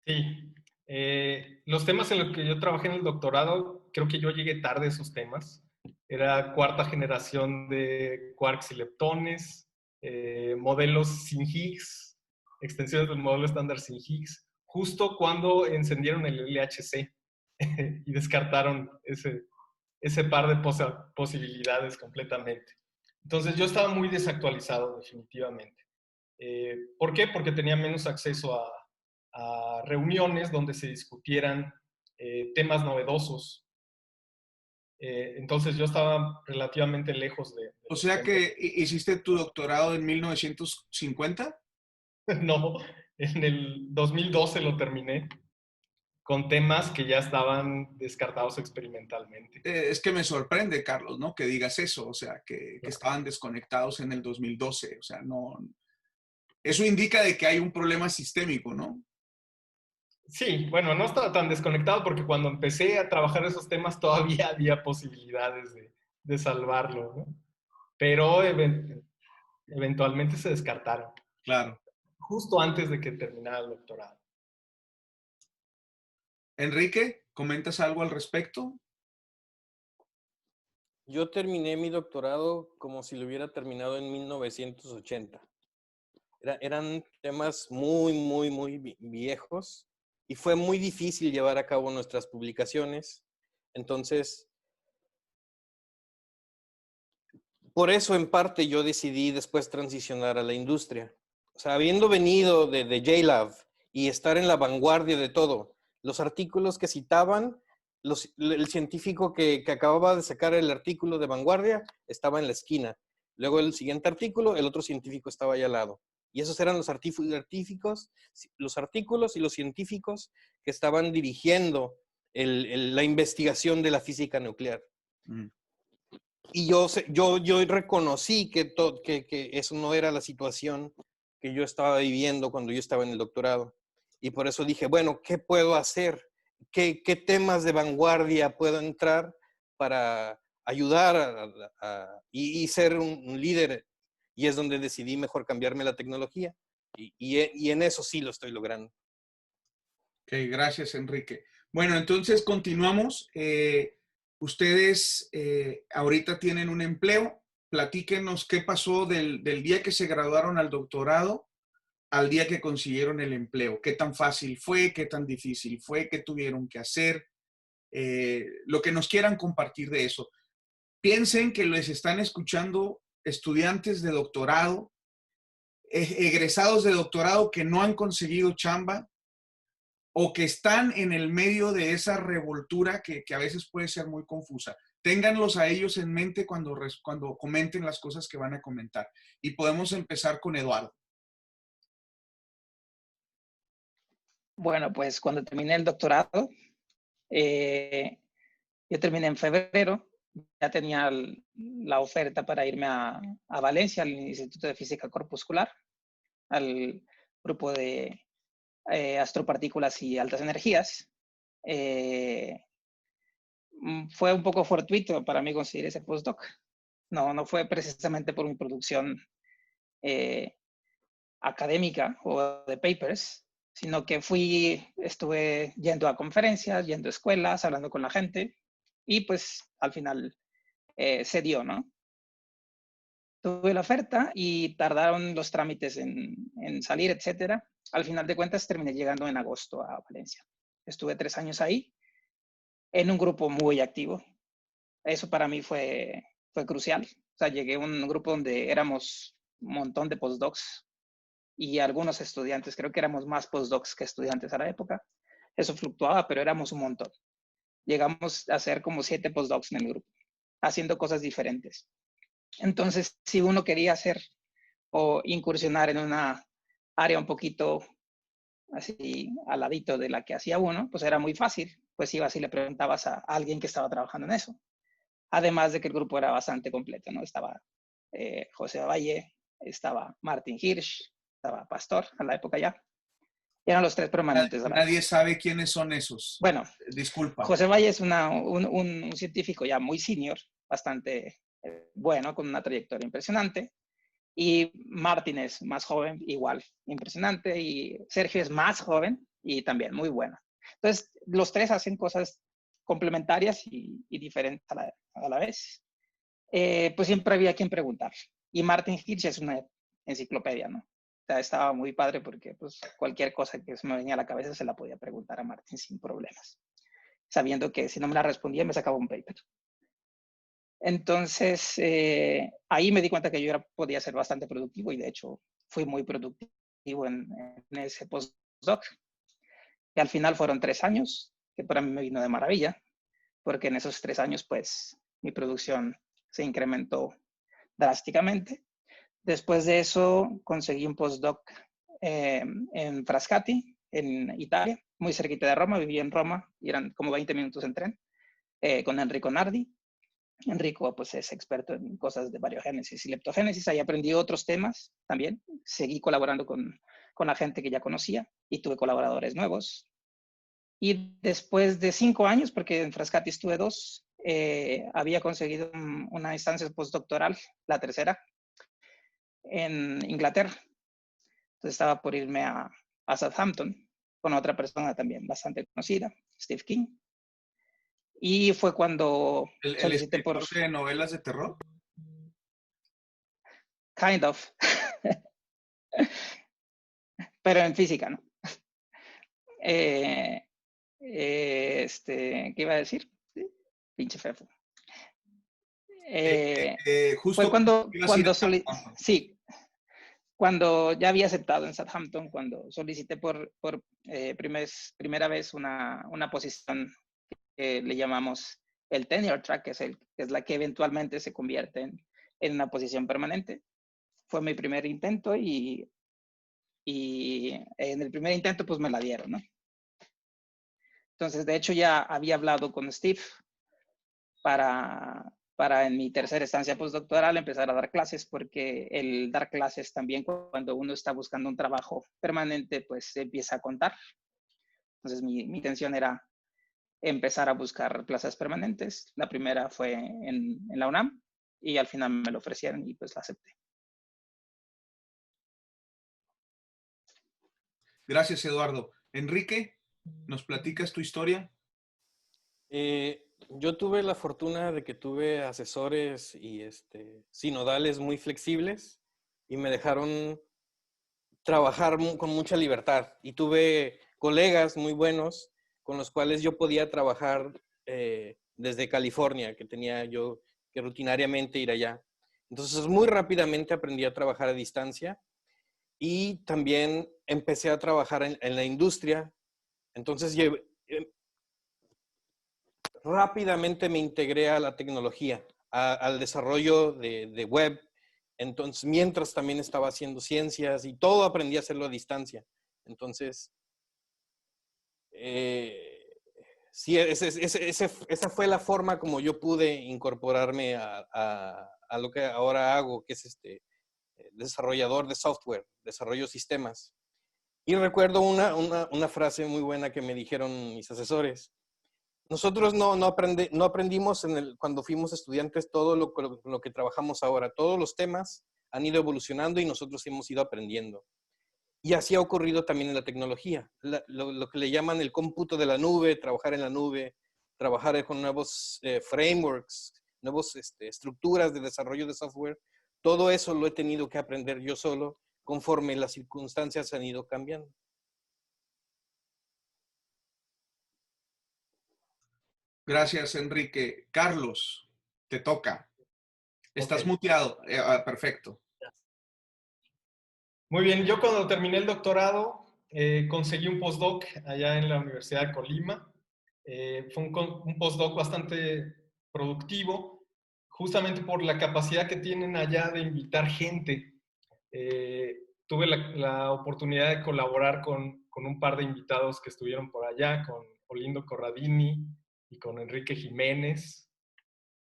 Sí. Los temas en los que yo trabajé en el doctorado, creo que yo llegué tarde a esos temas. Era cuarta generación de quarks y leptones, modelos sin Higgs, extensiones del modelo estándar sin Higgs, justo cuando encendieron el LHC y descartaron ese par de posibilidades completamente. Entonces yo estaba muy desactualizado definitivamente. ¿Por qué? Porque tenía menos acceso a reuniones donde se discutieran temas novedosos. Entonces yo estaba relativamente lejos de O los sea temas. que hiciste tu doctorado en 1950. No, en el 2012 lo terminé con temas que ya estaban descartados experimentalmente. Es que me sorprende, Carlos, ¿no? Que digas eso, o sea, que estaban desconectados en el 2012, o sea, no. Eso indica de que hay un problema sistémico, ¿no? Sí, bueno, no estaba tan desconectado porque cuando empecé a trabajar esos temas todavía había posibilidades de salvarlo, ¿no? Pero eventualmente se descartaron, Claro. justo antes de que terminara el doctorado. Enrique, ¿comentas algo al respecto? Yo terminé mi doctorado como si lo hubiera terminado en 1980. Eran temas muy, muy, muy viejos y fue muy difícil llevar a cabo nuestras publicaciones. Entonces, por eso en parte yo decidí después transicionar a la industria. O sea, habiendo venido de JLab y estar en la vanguardia de todo, los artículos que citaban, el científico que acababa de sacar el artículo de vanguardia estaba en la esquina. Luego el siguiente artículo, el otro científico estaba ahí al lado. Y esos eran los artículos y los científicos que estaban dirigiendo la investigación de la física nuclear. Mm. Y yo reconocí que eso no era la situación que yo estaba viviendo cuando yo estaba en el doctorado. Y por eso dije, bueno, ¿qué puedo hacer? ¿Qué temas de vanguardia puedo entrar para ayudar y ser un líder? Y es donde decidí mejor cambiarme la tecnología. Y en eso sí lo estoy logrando. Ok, gracias, Enrique. Bueno, entonces continuamos. Ustedes ahorita tienen un empleo. Platíquenos qué pasó del día que se graduaron al doctorado al día que consiguieron el empleo. ¿Qué tan fácil fue? ¿Qué tan difícil fue? ¿Qué tuvieron que hacer? Lo que nos quieran compartir de eso. Piensen que les están escuchando estudiantes de doctorado, egresados de doctorado que no han conseguido chamba o que están en el medio de esa revoltura que a veces puede ser muy confusa. Ténganlos a ellos en mente cuando comenten las cosas que van a comentar. Y podemos empezar con Eduardo. Bueno, pues cuando terminé el doctorado, yo terminé en febrero, ya tenía la oferta para irme a Valencia, al Instituto de Física Corpuscular, al grupo de astropartículas y altas energías. Fue un poco fortuito para mí conseguir ese postdoc. No fue precisamente por mi producción académica o de papers, sino que estuve yendo a conferencias, yendo a escuelas, hablando con la gente, Y pues al final se dio, ¿no? Tuve la oferta y tardaron los trámites en salir, etcétera. Al final de cuentas terminé llegando en agosto a Valencia. Estuve 3 años ahí en un grupo muy activo. Eso para mí fue crucial. O sea, llegué a un grupo donde éramos un montón de postdocs y algunos estudiantes. Creo que éramos más postdocs que estudiantes a la época. Eso fluctuaba, pero éramos un montón. Llegamos a ser como 7 postdocs en el grupo, haciendo cosas diferentes. Entonces, si uno quería hacer o incursionar en una área un poquito así al ladito de la que hacía uno, pues era muy fácil. Pues ibas y le preguntabas a alguien que estaba trabajando en eso. Además de que el grupo era bastante completo, ¿no? Estaba José Valle, estaba Martin Hirsch, estaba Pastor a la época ya. Y eran los 3 permanentes de la Nadie época. sabe quiénes son esos. Bueno, Disculpa. José Valle es un científico ya muy senior, bastante bueno, con una trayectoria impresionante. Y Martin es más joven, igual, impresionante. Y Sergio es más joven y también muy bueno. Entonces, los 3 hacen cosas complementarias y diferentes a la vez. Pues siempre había quien preguntar. Y Martin Hirsch es una enciclopedia, ¿no? O sea, estaba muy padre porque pues, cualquier cosa que se me venía a la cabeza se la podía preguntar a Martin sin problemas, sabiendo que si no me la respondía me sacaba un paper. Entonces, ahí me di cuenta que yo podía ser bastante productivo y de hecho fui muy productivo en ese postdoc. Y al final fueron 3 años, que para mí me vino de maravilla, porque en esos 3 años pues mi producción se incrementó drásticamente. Después de eso conseguí un postdoc en Frascati, en Italia, muy cerquita de Roma. Viví en Roma y eran como 20 minutos en tren, con Enrico Nardi. Enrico pues es experto en cosas de variogénesis y leptogénesis. Ahí aprendí otros temas también. Seguí colaborando con la gente que ya conocía y tuve colaboradores nuevos. Y después de 5 años, porque en Frascati estuve 2, había conseguido una instancia postdoctoral, la tercera, en Inglaterra. Entonces estaba por irme a Southampton con otra persona también bastante conocida, Steve King. Y fue cuando ¿El solicité escritor de novelas de terror? Kind of. Pero en física, ¿no? ¿Qué iba a decir? Pinche fefo. Justo Fue cuando ibas a ir a sí, cuando ya había aceptado en Southampton, cuando solicité por primera vez una posición que le llamamos el tenure track, que es la que eventualmente se convierte en una posición permanente. Fue mi primer intento y en el primer intento pues me la dieron, ¿no? Entonces, de hecho, ya había hablado con Steve para en mi tercera estancia postdoctoral empezar a dar clases, porque el dar clases también cuando uno está buscando un trabajo permanente, pues se empieza a contar. Entonces, mi intención era empezar a buscar plazas permanentes. La primera fue en la UNAM y al final me lo ofrecieron y pues la acepté. Gracias, Eduardo. Enrique, ¿nos platicas tu historia? Yo tuve la fortuna de que tuve asesores y sinodales muy flexibles y me dejaron trabajar con mucha libertad. Y tuve colegas muy buenos con los cuales yo podía trabajar desde California, que tenía yo que rutinariamente ir allá. Entonces, muy rápidamente aprendí a trabajar a distancia y también empecé a trabajar en la industria. Entonces, rápidamente me integré a la tecnología, al desarrollo de web. Entonces, mientras también estaba haciendo ciencias y todo aprendí a hacerlo a distancia. Entonces, sí, esa fue la forma como yo pude incorporarme a lo que ahora hago, que es desarrollador de software, desarrollo sistemas. Y recuerdo una frase muy buena que me dijeron mis asesores. Nosotros no aprendimos cuando fuimos estudiantes todo lo que trabajamos ahora. Todos los temas han ido evolucionando y nosotros hemos ido aprendiendo. Y así ha ocurrido también en la tecnología. Lo que le llaman el cómputo de la nube, trabajar en la nube, trabajar con nuevos frameworks, nuevas estructuras de desarrollo de software. Todo eso lo he tenido que aprender yo solo conforme las circunstancias han ido cambiando. Gracias, Enrique. Carlos, te toca. Estás Ok. muteado. Perfecto. Muy bien, yo cuando terminé el doctorado conseguí un postdoc allá en la Universidad de Colima. Fue un postdoc bastante productivo, justamente por la capacidad que tienen allá de invitar gente. Tuve la oportunidad de colaborar con un par de invitados que estuvieron por allá, con Olindo Corradini y con Enrique Jiménez.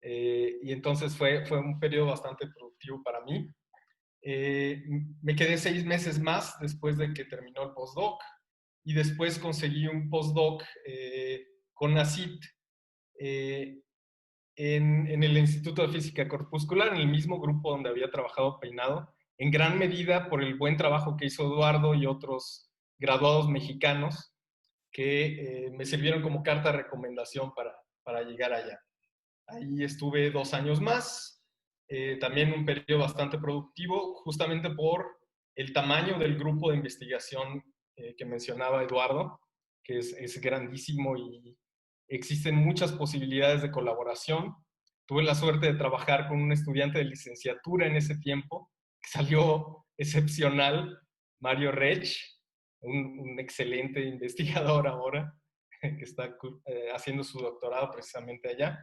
Y entonces fue un periodo bastante productivo para mí. Me quedé 6 meses más después de que terminó el postdoc y después conseguí un postdoc con NACIT en el Instituto de Física Corpuscular, en el mismo grupo donde había trabajado Peinado, en gran medida por el buen trabajo que hizo Eduardo y otros graduados mexicanos que me sirvieron como carta de recomendación para llegar allá. Ahí estuve 2 años más, también un periodo bastante productivo, justamente por el tamaño del grupo de investigación que mencionaba Eduardo, que es grandísimo y existen muchas posibilidades de colaboración. Tuve la suerte de trabajar con un estudiante de licenciatura en ese tiempo, que salió excepcional, Mario Rech, un excelente investigador ahora, que está haciendo su doctorado precisamente allá.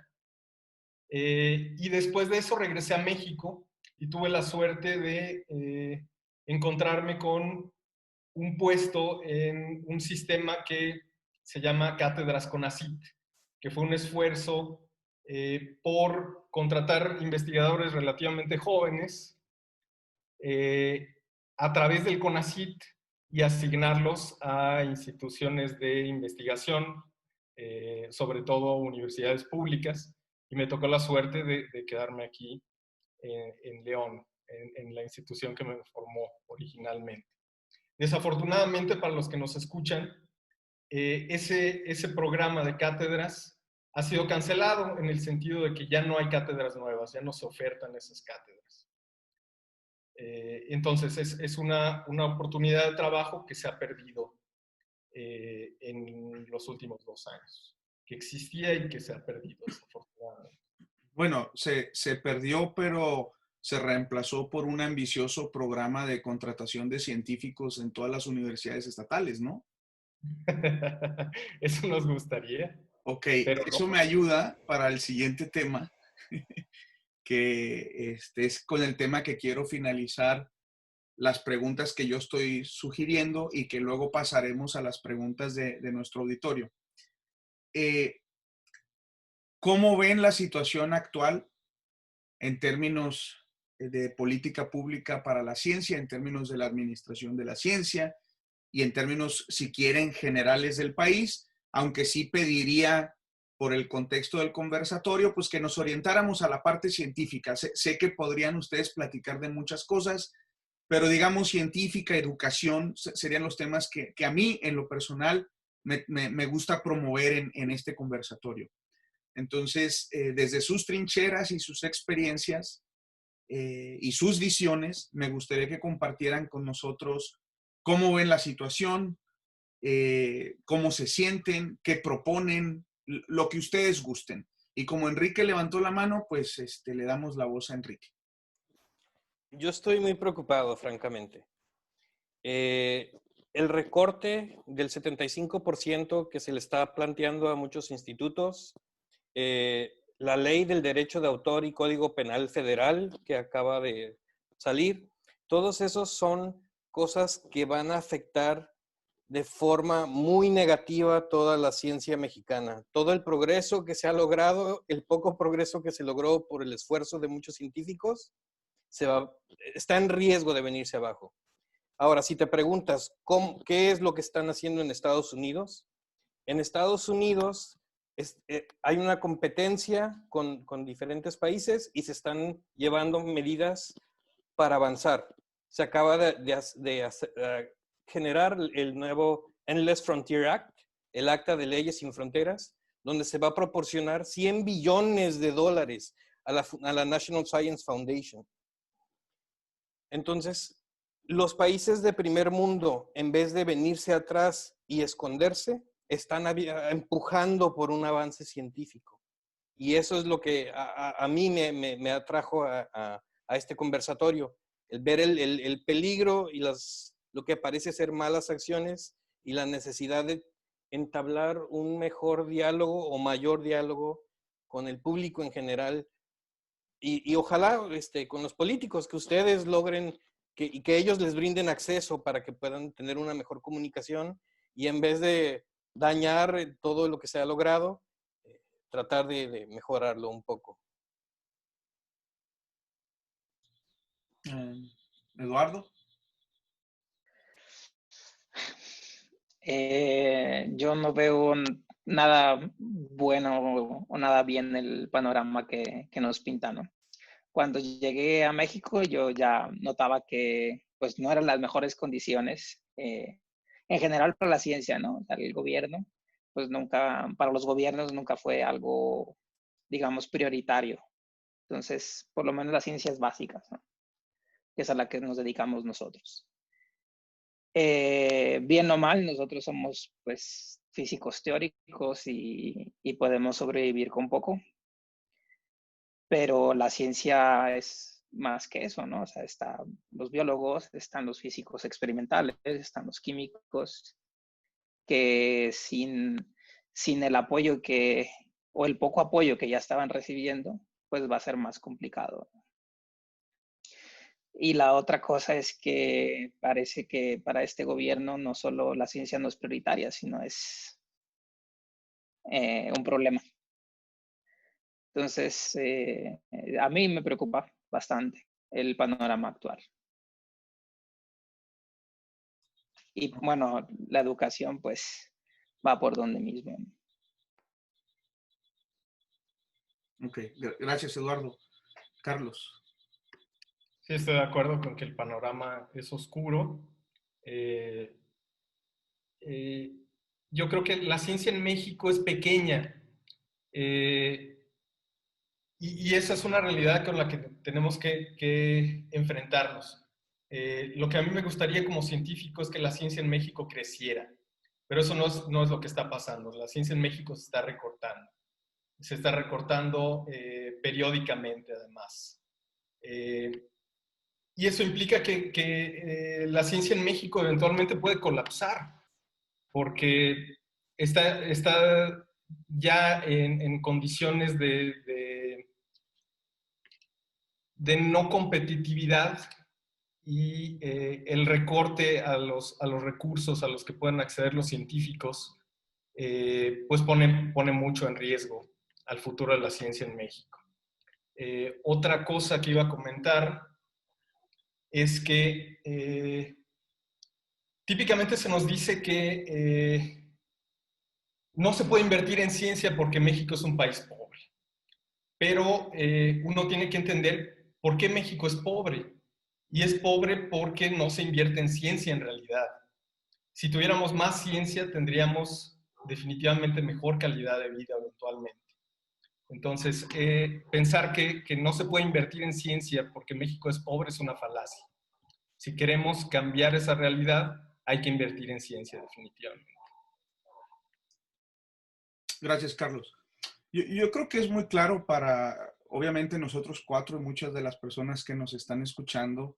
Y después de eso regresé a México y tuve la suerte de encontrarme con un puesto en un sistema que se llama Cátedras CONACYT, que fue un esfuerzo por contratar investigadores relativamente jóvenes a través del CONACYT y asignarlos a instituciones de investigación, sobre todo universidades públicas, y me tocó la suerte de quedarme aquí en León, en la institución que me formó originalmente. Desafortunadamente, para los que nos escuchan, ese programa de cátedras ha sido cancelado en el sentido de que ya no hay cátedras nuevas, ya no se ofertan esas cátedras. Entonces, es una oportunidad de trabajo que se ha perdido en los últimos 2 años, que existía y que se ha perdido, desafortunadamente. Bueno, se perdió, pero se reemplazó por un ambicioso programa de contratación de científicos en todas las universidades estatales, ¿no? Eso nos gustaría, Ok, pero eso no. me ayuda para el siguiente tema, que es con el tema que quiero finalizar las preguntas que yo estoy sugiriendo y que luego pasaremos a las preguntas de nuestro auditorio. ¿Cómo ven la situación actual en términos de política pública para la ciencia, en términos de la administración de la ciencia y en términos, si quieren, generales del país? Aunque sí pediría, por el contexto del conversatorio, pues que nos orientáramos a la parte científica. Sé que podrían ustedes platicar de muchas cosas, pero digamos científica, educación, serían los temas que a mí, en lo personal, me gusta promover en este conversatorio. Entonces, desde sus trincheras y sus experiencias y sus visiones, me gustaría que compartieran con nosotros cómo ven la situación, cómo se sienten, qué proponen, lo que ustedes gusten. Y como Enrique levantó la mano, pues le damos la voz a Enrique. Yo estoy muy preocupado, francamente. El recorte del 75% que se le está planteando a muchos institutos, la ley del derecho de autor y Código Penal Federal que acaba de salir, todos esos son cosas que van a afectar de forma muy negativa toda la ciencia mexicana. Todo el progreso que se ha logrado, el poco progreso que se logró por el esfuerzo de muchos científicos, está en riesgo de venirse abajo. Ahora, si te preguntas qué es lo que están haciendo en Estados Unidos, en Estados Unidos hay una competencia con diferentes países y se están llevando medidas para avanzar. Se acaba de generar el nuevo Endless Frontier Act, el Acta de Leyes Sin Fronteras, donde se va a proporcionar $100 billones a la National Science Foundation. Entonces, los países de primer mundo, en vez de venirse atrás y esconderse, están empujando por un avance científico. Y eso es lo que a mí me atrajo a este conversatorio, el ver el peligro y lo que parece ser malas acciones y la necesidad de entablar un mejor diálogo o mayor diálogo con el público en general y ojalá con los políticos, que ustedes logren y que ellos les brinden acceso para que puedan tener una mejor comunicación y en vez de dañar todo lo que se ha logrado, tratar de mejorarlo un poco. Eduardo. Yo no veo nada bueno o nada bien el panorama que nos pintan, ¿no? Cuando llegué a México, yo ya notaba que pues no eran las mejores condiciones en general para la ciencia, ¿no? O sea, el gobierno, pues nunca, para los gobiernos nunca fue algo, digamos, prioritario. Entonces, por lo menos las ciencias básicas, ¿no? Que es a la que nos dedicamos nosotros. Bien o mal, nosotros somos pues físicos teóricos y podemos sobrevivir con poco, pero la ciencia es más que eso, ¿no? O sea, están los biólogos, están los físicos experimentales, están los químicos, que sin el apoyo o el poco apoyo que ya estaban recibiendo, pues va a ser más complicado. Y la otra cosa es que parece que para este gobierno no solo la ciencia no es prioritaria, sino es un problema. Entonces, a mí me preocupa bastante el panorama actual. Y bueno, la educación pues va por donde mismo. Ok, gracias Eduardo. Carlos. Sí, estoy de acuerdo con que el panorama es oscuro. Yo creo que la ciencia en México es pequeña y esa es una realidad con la que tenemos que enfrentarnos. Lo que a mí me gustaría como científico es que la ciencia en México creciera, pero eso no es lo que está pasando. La ciencia en México se está recortando. Se está recortando periódicamente, además. Y eso implica que la ciencia en México eventualmente puede colapsar, porque está ya en condiciones de no competitividad y el recorte a los recursos a los que pueden acceder los científicos, pues pone mucho en riesgo al futuro de la ciencia en México. Otra cosa que iba a comentar es que típicamente se nos dice que no se puede invertir en ciencia porque México es un país pobre. Pero uno tiene que entender por qué México es pobre. Y es pobre porque no se invierte en ciencia en realidad. Si tuviéramos más ciencia, tendríamos definitivamente mejor calidad de vida eventualmente. Entonces, pensar que no se puede invertir en ciencia porque México es pobre es una falacia. Si queremos cambiar esa realidad, hay que invertir en ciencia definitivamente. Gracias, Carlos. Yo creo que es muy claro para, obviamente, nosotros cuatro y muchas de las personas que nos están escuchando,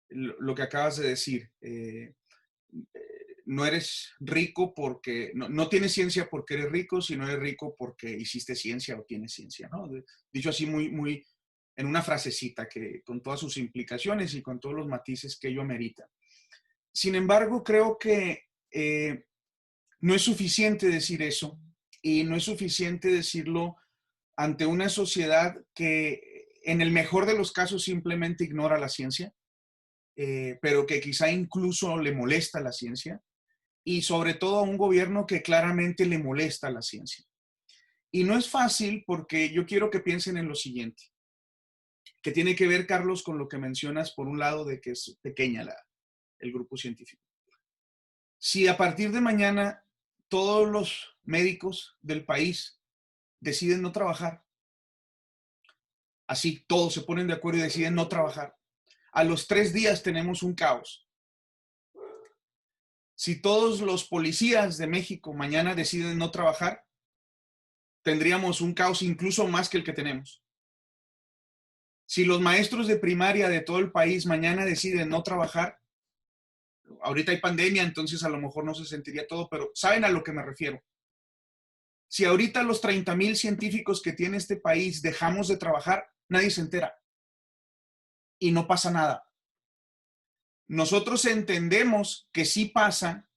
lo que acabas de decir. No eres rico porque, no tienes ciencia porque eres rico, sino eres rico porque hiciste ciencia o tienes ciencia, ¿no? Dicho así muy en una frasecita que con todas sus implicaciones y con todos los matices que ello amerita. Sin embargo, creo que no es suficiente decir eso y no es suficiente decirlo ante una sociedad que en el mejor de los casos simplemente ignora la ciencia, pero que quizá incluso le molesta la ciencia, y sobre todo a un gobierno que claramente le molesta la ciencia. Y no es fácil porque yo quiero que piensen en lo siguiente, que tiene que ver, Carlos, con lo que mencionas por un lado de que es pequeña el grupo científico. Si a partir de mañana todos los médicos del país deciden no trabajar. Así, todos se ponen de acuerdo y deciden no trabajar. A los 3 días tenemos un caos. Si todos los policías de México mañana deciden no trabajar, tendríamos un caos incluso más que el que tenemos. Si los maestros de primaria de todo el país mañana deciden no trabajar, ahorita hay pandemia, entonces a lo mejor no se sentiría todo, pero ¿saben a lo que me refiero? Si ahorita los 30,000 científicos que tiene este país dejamos de trabajar, nadie se entera y no pasa nada. Nosotros entendemos que sí pasa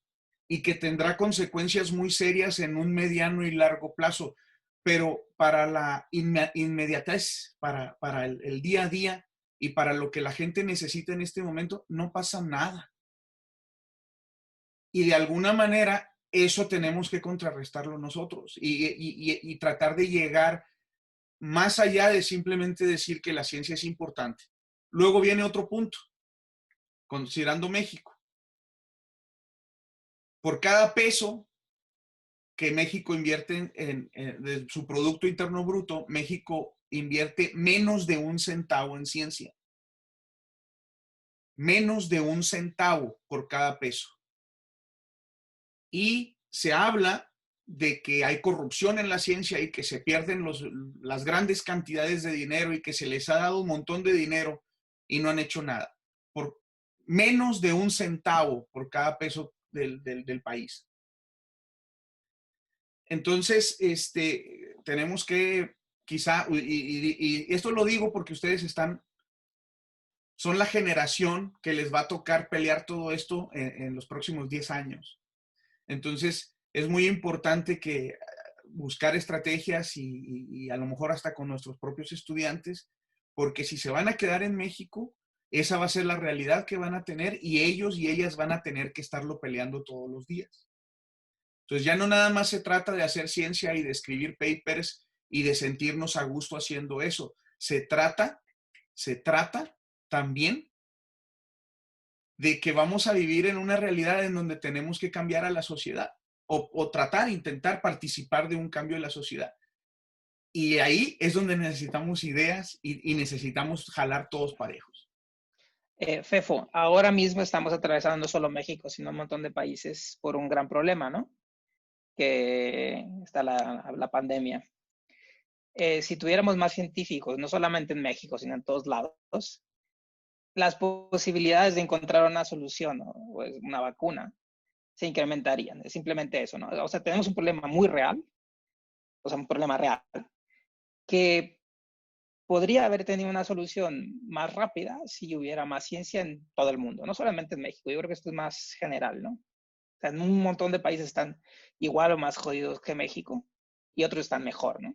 y que tendrá consecuencias muy serias en un mediano y largo plazo, pero para la inmediatez, para el día a día y para lo que la gente necesita en este momento, no pasa nada. Y de alguna manera eso tenemos que contrarrestarlo nosotros y tratar de llegar más allá de simplemente decir que la ciencia es importante. Luego viene otro punto, considerando México. Por cada peso que México invierte de su Producto Interno Bruto, México invierte menos de 1 centavo en ciencia. Menos de 1 centavo por cada peso. Y se habla de que hay corrupción en la ciencia y que se pierden las grandes cantidades de dinero y que se les ha dado un montón de dinero y no han hecho nada. Por menos de 1 centavo por cada peso del país. Entonces, tenemos que quizá, y esto lo digo porque ustedes son la generación que les va a tocar pelear todo esto en los próximos 10 años. Entonces, es muy importante que buscar estrategias y a lo mejor hasta con nuestros propios estudiantes, porque si se van a quedar en México, esa va a ser la realidad que van a tener y ellos y ellas van a tener que estarlo peleando todos los días. Entonces, ya no nada más se trata de hacer ciencia y de escribir papers y de sentirnos a gusto haciendo eso. Se trata también de que vamos a vivir en una realidad en donde tenemos que cambiar a la sociedad o intentar participar de un cambio de la sociedad. Y ahí es donde necesitamos ideas y necesitamos jalar todos parejos. Fefo, ahora mismo estamos atravesando no solo México, sino un montón de países por un gran problema, ¿no? Que está la pandemia. Si tuviéramos más científicos, no solamente en México, sino en todos lados, las posibilidades de encontrar una solución, ¿no? O una vacuna se incrementarían. Es simplemente eso, ¿no? O sea, tenemos un problema muy real, o sea, un problema real, que podría haber tenido una solución más rápida si hubiera más ciencia en todo el mundo, no solamente en México. Yo creo que esto es más general, ¿no? O sea, en un montón de países están igual o más jodidos que México y otros están mejor, ¿no?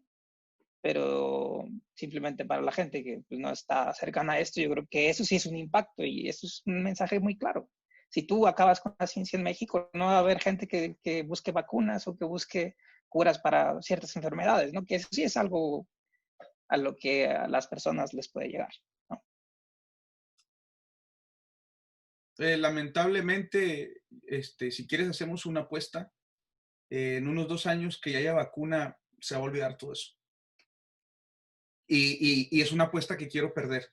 Pero simplemente para la gente que pues, no está cercana a esto, yo creo que eso sí es un impacto y eso es un mensaje muy claro. Si tú acabas con la ciencia en México, no va a haber gente que busque vacunas o que busque curas para ciertas enfermedades, ¿no? Que eso sí es algo a lo que a las personas les puede llegar, ¿no? Lamentablemente, si quieres hacemos una apuesta, en unos 2 años que ya haya vacuna, se va a olvidar todo eso. Y es una apuesta que quiero perder.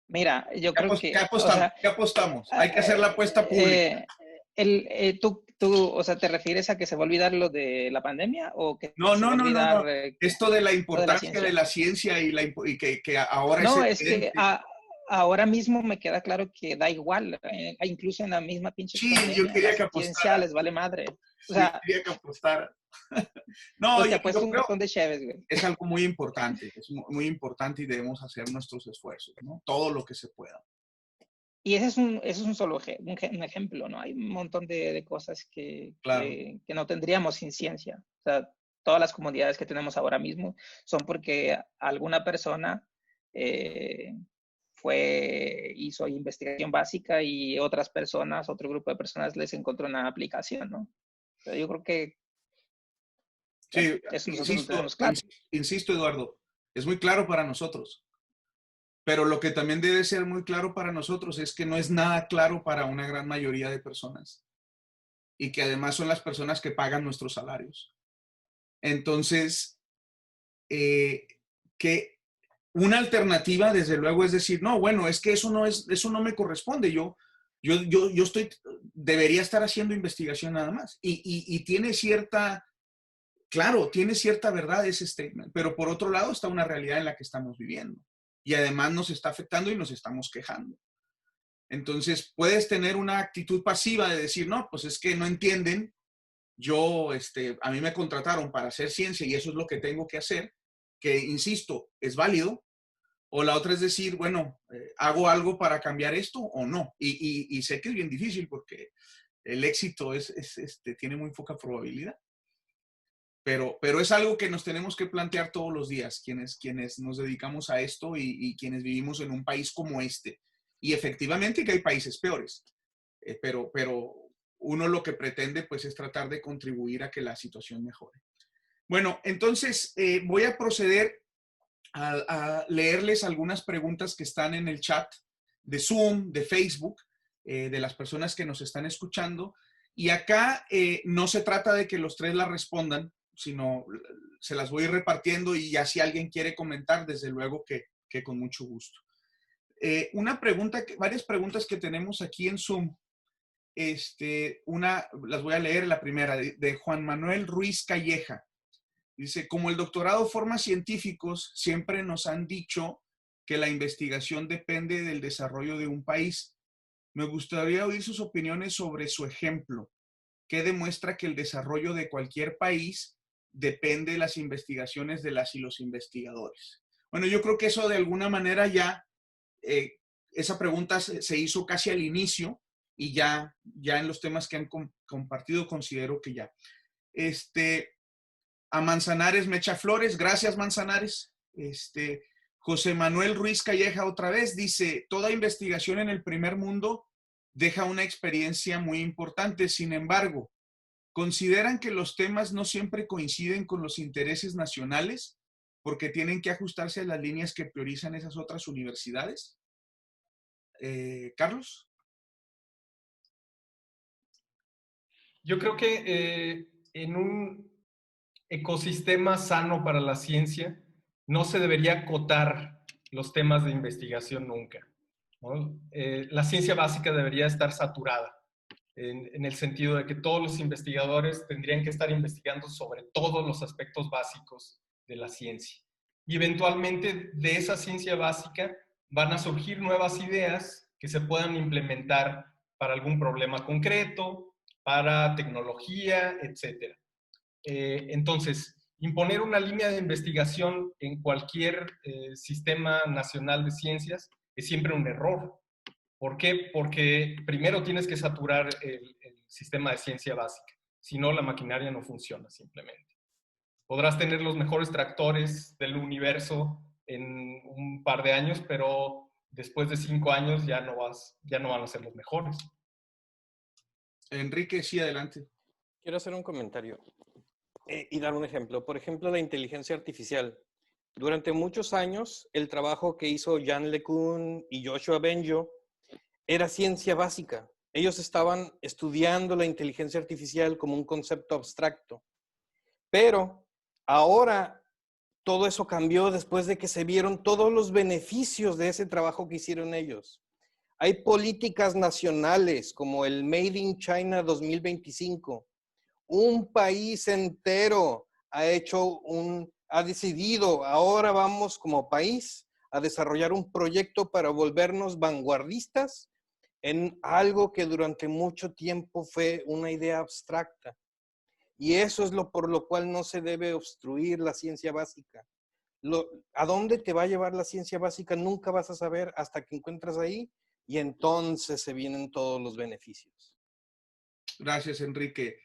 Mira, yo creo que... ¿Qué apostamos? Hay que hacer la apuesta pública. O sea, ¿te refieres a que se va a olvidar lo de la pandemia o que No, se va a olvidar, esto de la importancia de la ciencia y que ahora no, es que ahora mismo me queda claro que da igual, incluso en la misma pinche pandemia, yo quería que apostara. Les vale madre. O sea, yo quería que apostara. No, pues te apuesto un montón de cheves, güey. Es algo muy importante, es muy importante y debemos hacer nuestros esfuerzos, ¿no? Todo lo que se pueda. Y ese es un solo un ejemplo, ¿no? Hay un montón de cosas claro. que no tendríamos sin ciencia. O sea, todas las comodidades que tenemos ahora mismo son porque alguna persona hizo investigación básica y otras personas, otro grupo de personas les encontró una aplicación, ¿no? O sea, yo creo que sí, eso nosotros tenemos claro. Insisto, Eduardo, es muy claro para nosotros. Pero lo que también debe ser muy claro para nosotros es que no es nada claro para una gran mayoría de personas. Y que además son las personas que pagan nuestros salarios. Entonces, que una alternativa, desde luego, es decir, no, bueno, es que eso no me corresponde. Yo debería estar haciendo investigación nada más. Y tiene cierta, claro, tiene cierta verdad ese statement, pero por otro lado está una realidad en la que estamos viviendo. Y además nos está afectando y nos estamos quejando. Entonces, puedes tener una actitud pasiva de decir, no, pues es que no entienden. A mí me contrataron para hacer ciencia y eso es lo que tengo que hacer, que, insisto, es válido. O la otra es decir, bueno, ¿hago algo para cambiar esto o no? Y sé que es bien difícil porque el éxito tiene muy poca probabilidad. Pero es algo que nos tenemos que plantear todos los días, quienes nos dedicamos a esto y quienes vivimos en un país como este. Y efectivamente que hay países peores, pero uno lo que pretende pues es tratar de contribuir a que la situación mejore. Bueno, entonces voy a proceder a leerles algunas preguntas que están en el chat de Zoom, de Facebook, de las personas que nos están escuchando. Y acá no se trata de que los tres las respondan, sino se las voy a ir repartiendo y ya si alguien quiere comentar, desde luego que con mucho gusto. Varias preguntas que tenemos aquí en Zoom. Las voy a leer, la primera, de Juan Manuel Ruiz Calleja. Dice, como el doctorado forma científicos, siempre nos han dicho que la investigación depende del desarrollo de un país. Me gustaría oír sus opiniones sobre su ejemplo, que demuestra que el desarrollo de cualquier país depende de las investigaciones de las y los investigadores. Bueno, yo creo que eso de alguna manera ya, esa pregunta se hizo casi al inicio y ya en los temas que han compartido considero que ya. A Manzanares Mecha Flores, gracias Manzanares. José Manuel Ruiz Calleja otra vez dice, toda investigación en el primer mundo deja una experiencia muy importante. Sin embargo, ¿consideran que los temas no siempre coinciden con los intereses nacionales porque tienen que ajustarse a las líneas que priorizan esas otras universidades? Carlos. Yo creo que en un ecosistema sano para la ciencia no se debería acotar los temas de investigación nunca, ¿no? La ciencia básica debería estar saturada en el sentido de que todos los investigadores tendrían que estar investigando sobre todos los aspectos básicos de la ciencia. Y eventualmente de esa ciencia básica van a surgir nuevas ideas que se puedan implementar para algún problema concreto, para tecnología, etc. Entonces, imponer una línea de investigación en cualquier sistema nacional de ciencias es siempre un error. ¿Por qué? Porque primero tienes que saturar el sistema de ciencia básica. Si no, la maquinaria no funciona simplemente. Podrás tener los mejores tractores del universo en un par de años, pero después de 5 años ya no van a ser los mejores. Enrique, sí, adelante. Quiero hacer un comentario y dar un ejemplo. Por ejemplo, la inteligencia artificial. Durante muchos años, el trabajo que hizo Yann LeCun y Joshua Bengio era ciencia básica. Ellos estaban estudiando la inteligencia artificial como un concepto abstracto. Pero ahora todo eso cambió después de que se vieron todos los beneficios de ese trabajo que hicieron ellos. Hay políticas nacionales como el Made in China 2025. Un país entero ha decidido, ahora vamos como país a desarrollar un proyecto para volvernos vanguardistas en algo que durante mucho tiempo fue una idea abstracta. Y eso es por lo cual no se debe obstruir la ciencia básica. ¿A dónde te va a llevar la ciencia básica? Nunca vas a saber hasta que encuentras ahí y entonces se vienen todos los beneficios. Gracias, Enrique.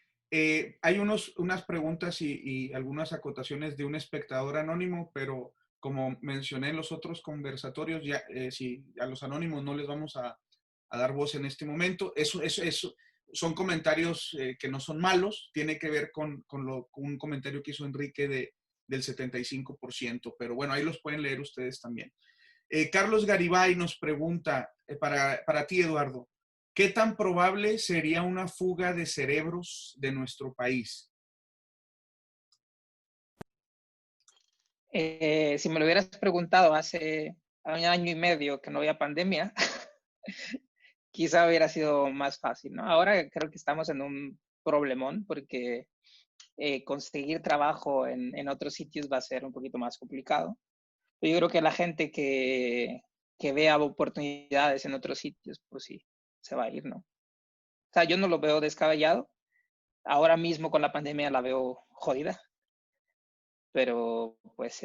Hay unas preguntas y algunas acotaciones de un espectador anónimo, pero como mencioné en los otros conversatorios, ya si a los anónimos no les vamos a dar voz en este momento. Eso son comentarios que no son malos, tiene que ver con un comentario que hizo Enrique del 75%, pero bueno, ahí los pueden leer ustedes también. Carlos Garibay nos pregunta, para ti, Eduardo, ¿qué tan probable sería una fuga de cerebros de nuestro país? Si me lo hubieras preguntado hace un año y medio que no había pandemia, quizá hubiera sido más fácil, ¿no? Ahora creo que estamos en un problemón porque conseguir trabajo en otros sitios va a ser un poquito más complicado. Yo creo que la gente que vea oportunidades en otros sitios, pues sí, se va a ir, ¿no? O sea, yo no lo veo descabellado. Ahora mismo con la pandemia la veo jodida, pero pues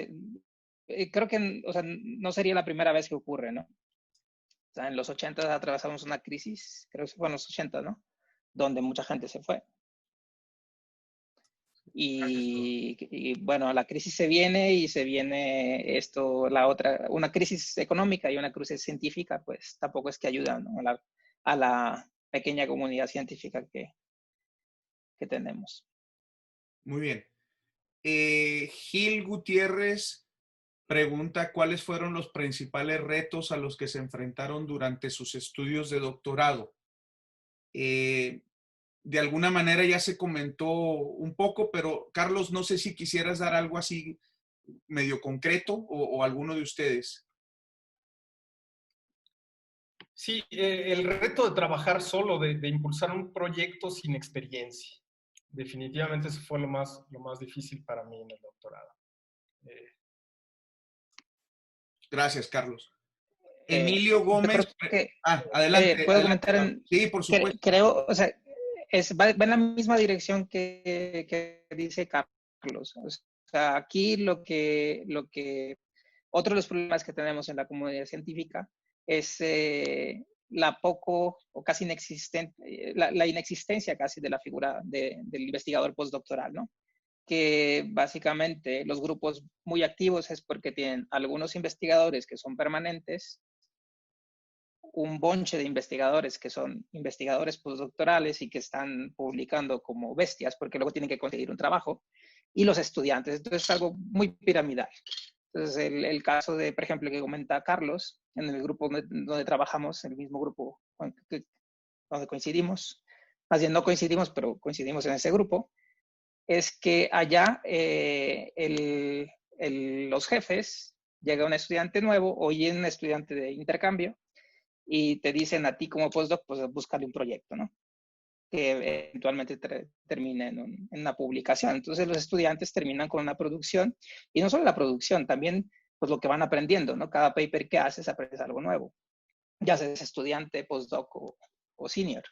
creo que, o sea, no sería la primera vez que ocurre, ¿no? O sea, en los 80 atravesamos una crisis, creo que fue en los 80, ¿no? Donde mucha gente se fue. Y bueno, la crisis se viene y se viene esto, la otra, una crisis económica y una crisis científica, pues tampoco es que ayudan, ¿no? A la pequeña comunidad científica que tenemos. Muy bien. Gil Gutiérrez pregunta cuáles fueron los principales retos a los que se enfrentaron durante sus estudios de doctorado. De alguna manera ya se comentó un poco, pero Carlos, no sé si quisieras dar algo así medio concreto o alguno de ustedes. Sí, el reto de trabajar solo, de impulsar un proyecto sin experiencia. Definitivamente eso fue lo más difícil para mí en el doctorado. Gracias, Carlos. Emilio Yo creo Gómez. que Adelante. puedo Adelante, comentar Carlos. Sí, por supuesto. creo, o sea, va en la misma dirección que dice Carlos. O sea, aquí otro de los problemas que tenemos en la comunidad científica es la poco o casi inexistente, la inexistencia casi de la figura del investigador postdoctoral, ¿no? Que básicamente los grupos muy activos es porque tienen algunos investigadores que son permanentes, un bonche de investigadores que son investigadores postdoctorales y que están publicando como bestias porque luego tienen que conseguir un trabajo, y los estudiantes. Entonces es algo muy piramidal. Entonces el caso de, por ejemplo, que comenta Carlos, en el grupo donde trabajamos, en el mismo grupo donde coincidimos, más bien no coincidimos, pero coincidimos en ese grupo, es que allá los jefes, llega un estudiante nuevo o un estudiante de intercambio y te dicen a ti como postdoc, pues búscale un proyecto, ¿no? Que eventualmente termine en una publicación. Entonces los estudiantes terminan con una producción, y no solo la producción, también pues lo que van aprendiendo, ¿no? Cada paper que haces aprendes algo nuevo, ya seas estudiante, postdoc o senior.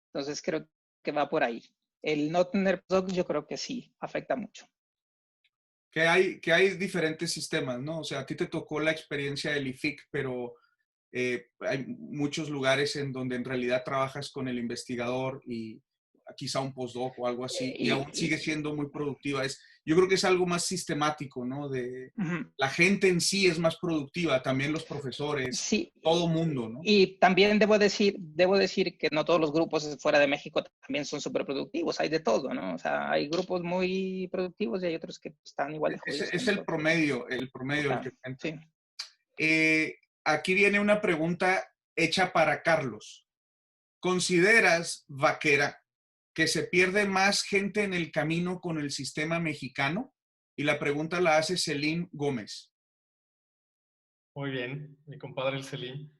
Entonces creo que va por ahí. El no tener postdoc yo creo que sí, afecta mucho. Que hay diferentes sistemas, ¿no? O sea, a ti te tocó la experiencia del IFIC, pero hay muchos lugares en donde en realidad trabajas con el investigador y quizá un postdoc o algo así, y aún sigue siendo muy productiva. Yo creo que es algo más sistemático, ¿no? La gente en sí es más productiva, también los profesores, sí, todo mundo, ¿no? Y también debo decir que no todos los grupos fuera de México también son súper productivos, hay de todo, ¿no? O sea, hay grupos muy productivos y hay otros que están igual de jodidos. Es el promedio el que cuenta. Sí. Aquí viene una pregunta hecha para Carlos. ¿Consideras, Vaquera, que se pierde más gente en el camino con el sistema mexicano? Y la pregunta la hace Selim Gómez. Muy bien, mi compadre el Selim.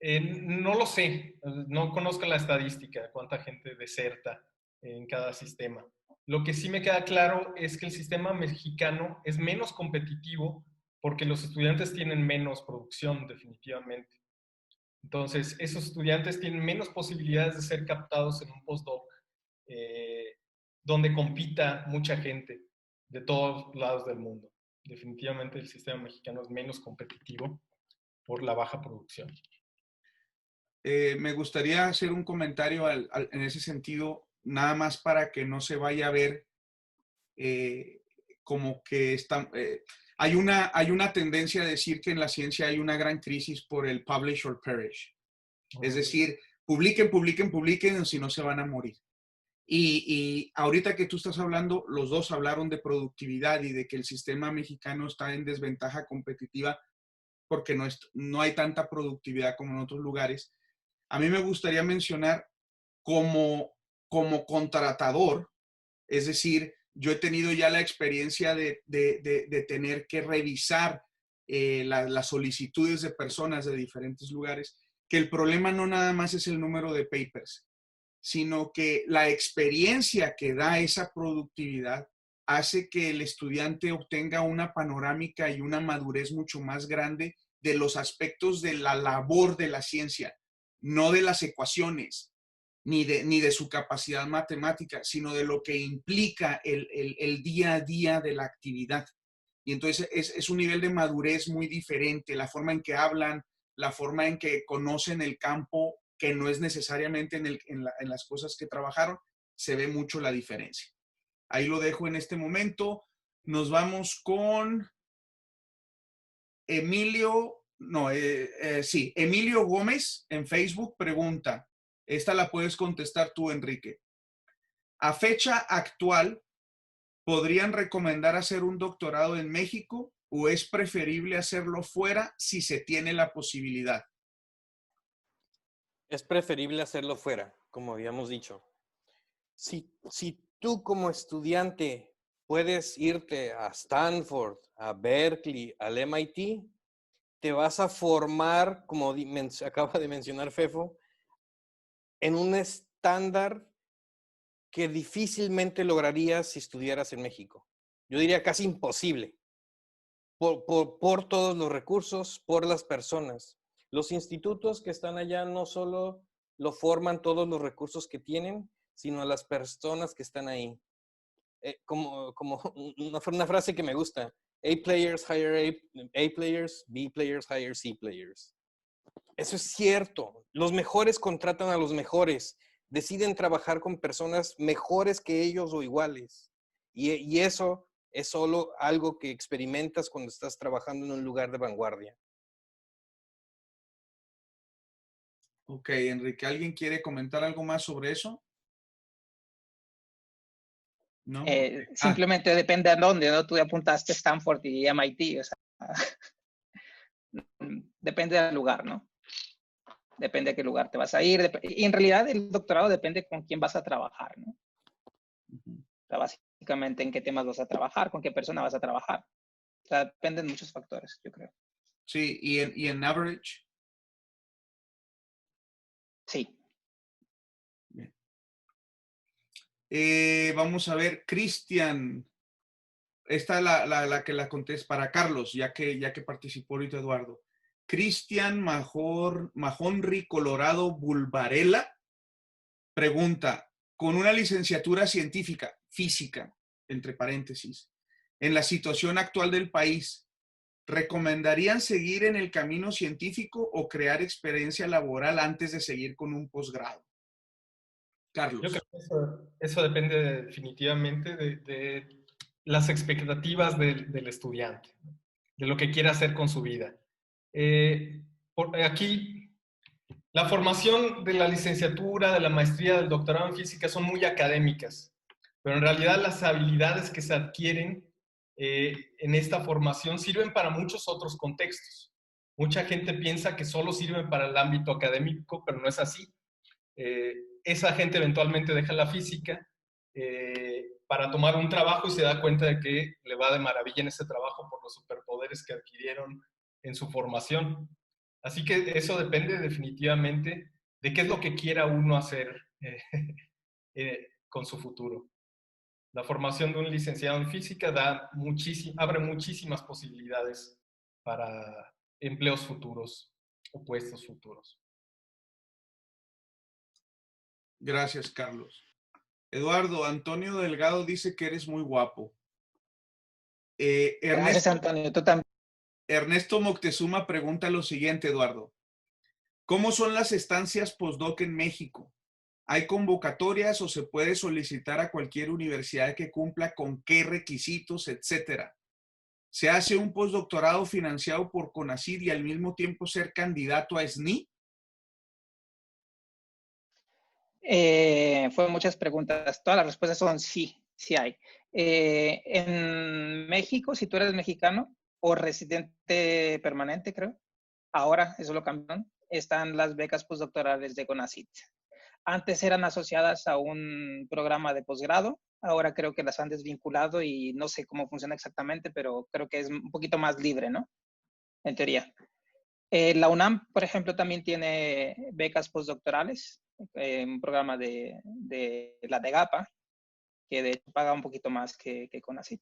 No lo sé, no conozco la estadística, cuánta gente deserta en cada sistema. Lo que sí me queda claro es que el sistema mexicano es menos competitivo porque los estudiantes tienen menos producción, definitivamente. Entonces, esos estudiantes tienen menos posibilidades de ser captados en un postdoc donde compita mucha gente de todos lados del mundo. Definitivamente el sistema mexicano es menos competitivo por la baja producción. Me gustaría hacer un comentario en ese sentido, nada más para que no se vaya a ver como que hay una tendencia a decir que en la ciencia hay una gran crisis por el publish or perish. Es decir, publiquen, publiquen, publiquen, o si no se van a morir. Y ahorita que tú estás hablando, los dos hablaron de productividad y de que el sistema mexicano está en desventaja competitiva porque no hay tanta productividad como en otros lugares. A mí me gustaría mencionar como contratador, es decir, yo he tenido ya la experiencia de tener que revisar las solicitudes de personas de diferentes lugares, que el problema no nada más es el número de papers, sino que la experiencia que da esa productividad hace que el estudiante obtenga una panorámica y una madurez mucho más grande de los aspectos de la labor de la ciencia, no de las ecuaciones, ni de su capacidad matemática, sino de lo que implica el día a día de la actividad. Y entonces es un nivel de madurez muy diferente, la forma en que hablan, la forma en que conocen el campo, que no es necesariamente en las cosas que trabajaron, se ve mucho la diferencia. Ahí lo dejo en este momento. Nos vamos con Emilio Gómez en Facebook pregunta, esta la puedes contestar tú, Enrique. A fecha actual, ¿podrían recomendar hacer un doctorado en México o es preferible hacerlo fuera si se tiene la posibilidad? Es preferible hacerlo fuera, como habíamos dicho. Si tú como estudiante puedes irte a Stanford, a Berkeley, al MIT, te vas a formar, como acaba de mencionar Fefo, en un estándar que difícilmente lograrías si estudiaras en México. Yo diría casi imposible. Por todos los recursos, por las personas. Los institutos que están allá no solo lo forman todos los recursos que tienen, sino a las personas que están ahí. Como una frase que me gusta. A players hire A players, B players hire C players. Eso es cierto. Los mejores contratan a los mejores. Deciden trabajar con personas mejores que ellos o iguales. Y eso es solo algo que experimentas cuando estás trabajando en un lugar de vanguardia. Ok, Enrique, ¿alguien quiere comentar algo más sobre eso? ¿No? Simplemente depende de dónde, ¿no? Tú apuntaste Stanford y MIT, o sea, depende del lugar, ¿no? Depende de qué lugar te vas a ir. Y en realidad el doctorado depende con quién vas a trabajar, ¿no? O sea, básicamente en qué temas vas a trabajar, con qué persona vas a trabajar. O sea, dependen muchos factores, yo creo. Sí, ¿y en average? Sí. Bien. Vamos a ver, Cristian. Esta es la que la contesto para Carlos, ya que participó ahorita Eduardo. Cristian Majonri Colorado Bulbarela pregunta, con una licenciatura científica, física, entre paréntesis, en la situación actual del país, ¿recomendarían seguir en el camino científico o crear experiencia laboral antes de seguir con un posgrado? Carlos. Yo creo que eso depende definitivamente de las expectativas del estudiante, de lo que quiere hacer con su vida. Aquí, la formación de la licenciatura, de la maestría, del doctorado en física son muy académicas, pero en realidad las habilidades que se adquieren en esta formación sirven para muchos otros contextos. Mucha gente piensa que solo sirven para el ámbito académico, pero no es así. Esa gente eventualmente deja la física para tomar un trabajo y se da cuenta de que le va de maravilla en ese trabajo por los superpoderes que adquirieron en su formación. Así que eso depende definitivamente de qué es lo que quiera uno hacer con su futuro. La formación de un licenciado en física abre muchísimas posibilidades para empleos futuros o puestos futuros. Gracias, Carlos. Eduardo, Antonio Delgado dice que eres muy guapo. Gracias, Antonio. Tú también. Ernesto Moctezuma pregunta lo siguiente, Eduardo. ¿Cómo son las estancias postdoc en México? ¿Hay convocatorias o se puede solicitar a cualquier universidad que cumpla con qué requisitos, etcétera? ¿Se hace un postdoctorado financiado por CONACYT y al mismo tiempo ser candidato a SNI? Fueron muchas preguntas. Todas las respuestas son sí, sí hay. En México, si tú eres mexicano o residente permanente, creo, ahora eso lo cambiaron, están las becas postdoctorales de CONACYT. Antes eran asociadas a un programa de posgrado, Ahora creo que las han desvinculado y no sé cómo funciona exactamente, pero creo que es un poquito más libre, ¿no? En teoría. La UNAM, por ejemplo, también tiene becas postdoctorales, un programa de la de GAPA, que de hecho paga un poquito más que CONACYT.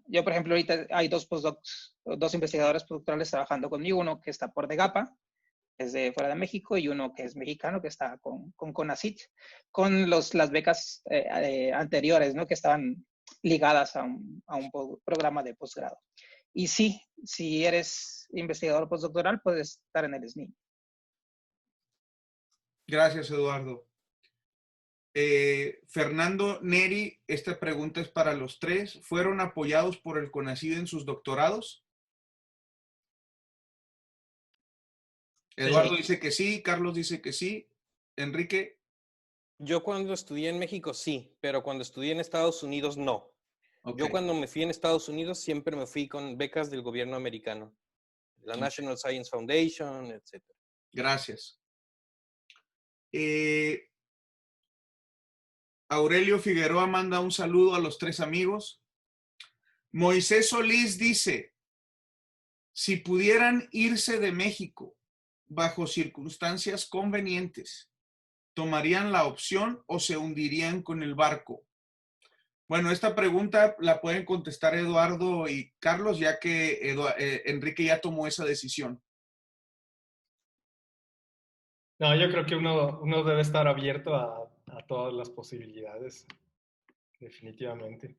Yo, por ejemplo, ahorita hay dos investigadores postdoctorales trabajando conmigo, uno que está por DEGAPA, que es de fuera de México, y uno que es mexicano, que está con CONACYT, con las becas anteriores, ¿no? Que estaban ligadas a un programa de posgrado. Y sí, si eres investigador postdoctoral, puedes estar en el SNI. Gracias, Eduardo. Fernando Neri, esta pregunta es para los tres. ¿Fueron apoyados por el CONACYT en sus doctorados? Eduardo dice que sí, Carlos dice que sí. Enrique. Yo cuando estudié en México sí, pero cuando estudié en Estados Unidos no. Okay. Yo cuando me fui en Estados Unidos siempre me fui con becas del gobierno americano, la National Science Foundation, etc. Gracias. Aurelio Figueroa manda un saludo a los tres amigos. Moisés Solís dice, si pudieran irse de México bajo circunstancias convenientes, ¿tomarían la opción o se hundirían con el barco? Bueno, esta pregunta la pueden contestar Eduardo y Carlos, ya que Enrique ya tomó esa decisión. No, yo creo que uno debe estar abierto a todas las posibilidades, definitivamente.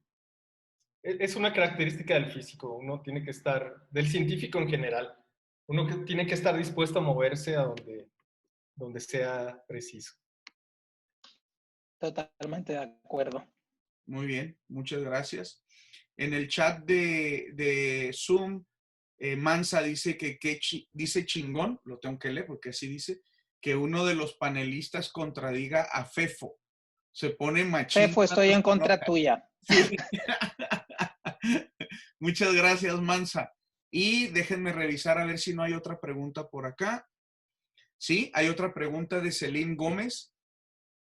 Es una característica del físico, uno tiene que estar, del científico en general, uno tiene que estar dispuesto a moverse a donde sea preciso. Totalmente de acuerdo. Muy bien, muchas gracias. En el chat de Zoom, Mansa dice dice chingón, lo tengo que leer porque así dice, que uno de los panelistas contradiga a Fefo. Se pone machín. Fefo, estoy en contra tuya. Sí. Muchas gracias, Mansa. Y déjenme revisar a ver si no hay otra pregunta por acá. Sí, hay otra pregunta de Celine Gómez.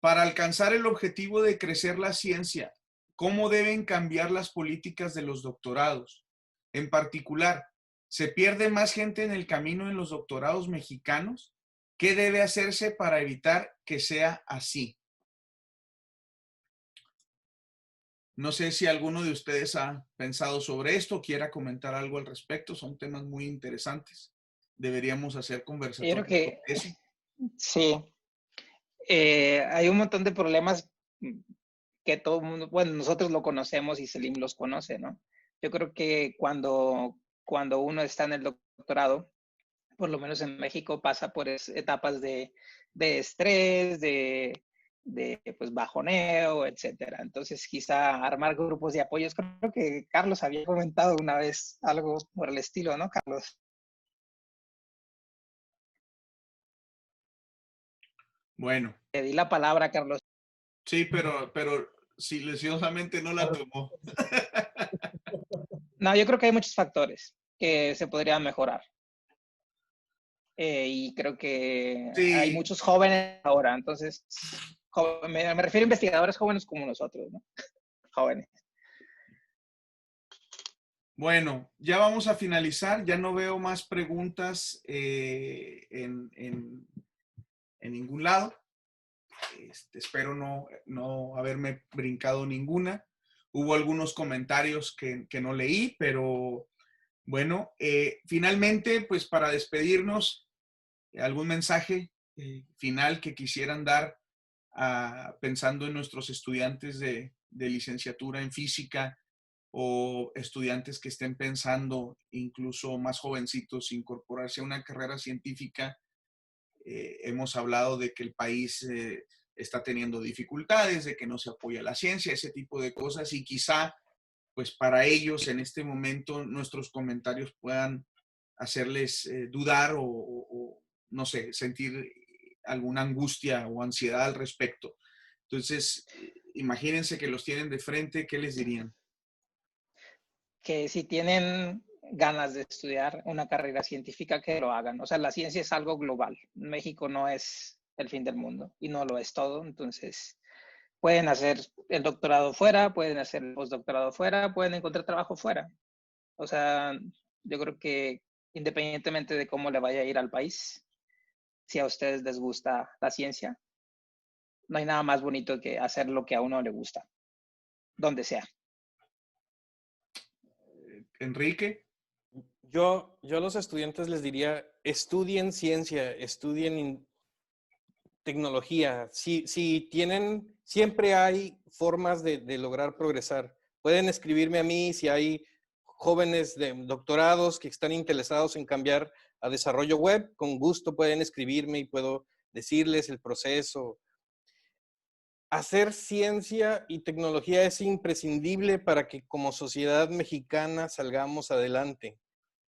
Para alcanzar el objetivo de crecer la ciencia, ¿cómo deben cambiar las políticas de los doctorados? En particular, ¿se pierde más gente en el camino en los doctorados mexicanos? ¿Qué debe hacerse para evitar que sea así? No sé si alguno de ustedes ha pensado sobre esto, quiera comentar algo al respecto. Son temas muy interesantes. Deberíamos hacer conversatorios Yo creo que sobre eso. sí. Hay un montón de problemas que todo el mundo, bueno, nosotros lo conocemos y Selim los conoce, ¿no? Yo creo que cuando uno está en el doctorado, por lo menos en México, pasa por etapas de estrés, de pues bajoneo, etcétera. Entonces, quizá armar grupos de apoyos. Creo que Carlos había comentado una vez algo por el estilo, ¿no, Carlos? Bueno. Te di la palabra, Carlos. Sí, pero silenciosamente no la tomó. No, yo creo que hay muchos factores que se podrían mejorar. Y creo que sí. Hay muchos jóvenes ahora, entonces, me refiero a investigadores jóvenes como nosotros, ¿no? Jóvenes. Bueno, ya vamos a finalizar. Ya no veo más preguntas en ningún lado. Espero no haberme brincado ninguna. Hubo algunos comentarios que no leí, pero bueno, finalmente, pues para despedirnos, algún mensaje final que quisieran dar pensando en nuestros estudiantes de licenciatura en física o estudiantes que estén pensando, incluso más jovencitos, incorporarse a una carrera científica. Hemos hablado de que el país está teniendo dificultades, de que no se apoya la ciencia, ese tipo de cosas, y quizá, pues para ellos en este momento nuestros comentarios puedan hacerles dudar o, no sé, sentir alguna angustia o ansiedad al respecto. Entonces, imagínense que los tienen de frente, ¿qué les dirían? Que si tienen ganas de estudiar una carrera científica, que lo hagan. O sea, la ciencia es algo global. México no es el fin del mundo y no lo es todo. Entonces, Pueden hacer el doctorado fuera, pueden hacer el postdoctorado fuera, pueden encontrar trabajo fuera. O sea, yo creo que independientemente de cómo le vaya a ir al país, si a ustedes les gusta la ciencia, no hay nada más bonito que hacer lo que a uno le gusta, donde sea. Enrique. Yo a los estudiantes les diría, estudien ciencia, estudien tecnología. Si tienen, siempre hay formas de lograr progresar. Pueden escribirme a mí si hay jóvenes de doctorados que están interesados en cambiar a desarrollo web. Con gusto pueden escribirme y puedo decirles el proceso. Hacer ciencia y tecnología es imprescindible para que como sociedad mexicana salgamos adelante.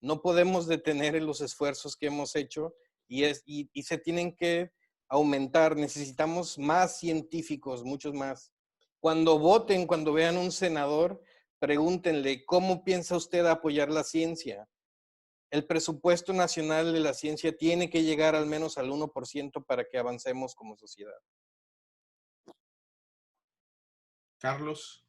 No podemos detener los esfuerzos que hemos hecho y se tienen que aumentar. Necesitamos más científicos, muchos más. Cuando voten, cuando vean un senador, pregúntenle, ¿cómo piensa usted apoyar la ciencia? El presupuesto nacional de la ciencia tiene que llegar al menos al 1% para que avancemos como sociedad. Carlos.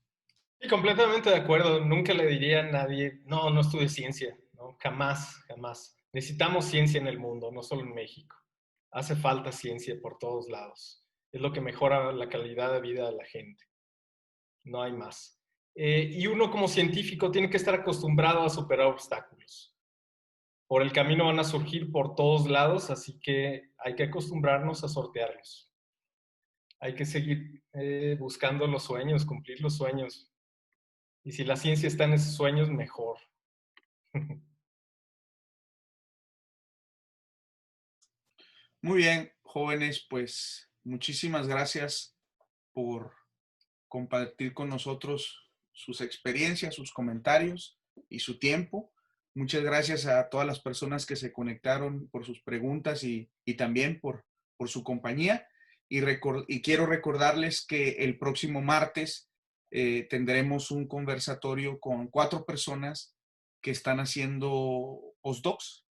Sí, completamente de acuerdo. Nunca le diría a nadie, no, no estudie ciencia. ¿No? Jamás, jamás. Necesitamos ciencia en el mundo, no solo en México. Hace falta ciencia por todos lados. Es lo que mejora la calidad de vida de la gente. No hay más. Y uno como científico tiene que estar acostumbrado a superar obstáculos. Por el camino van a surgir por todos lados, así que hay que acostumbrarnos a sortearlos. Hay que seguir buscando los sueños, cumplir los sueños. Y si la ciencia está en esos sueños, mejor. Muy bien, jóvenes, pues muchísimas gracias por compartir con nosotros sus experiencias, sus comentarios y su tiempo. Muchas gracias a todas las personas que se conectaron por sus preguntas y también por su compañía. Y quiero recordarles que el próximo martes tendremos un conversatorio con 4 personas que están haciendo postdocs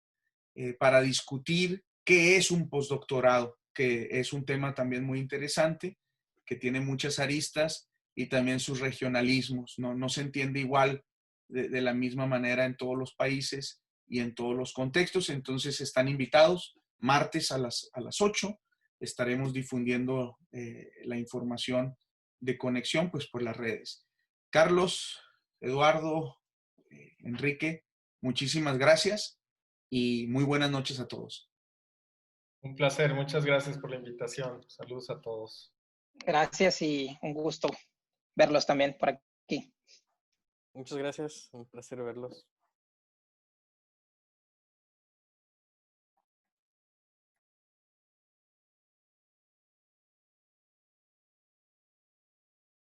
para discutir qué es un postdoctorado, que es un tema también muy interesante, que tiene muchas aristas y también sus regionalismos. No se entiende igual de la misma manera en todos los países y en todos los contextos. Entonces están invitados. Martes a las 8 estaremos difundiendo la información de conexión pues por las redes. Carlos, Eduardo, Enrique, muchísimas gracias y muy buenas noches a todos. Un placer, muchas gracias por la invitación. Saludos a todos. Gracias y un gusto verlos también por aquí. Muchas gracias, un placer verlos.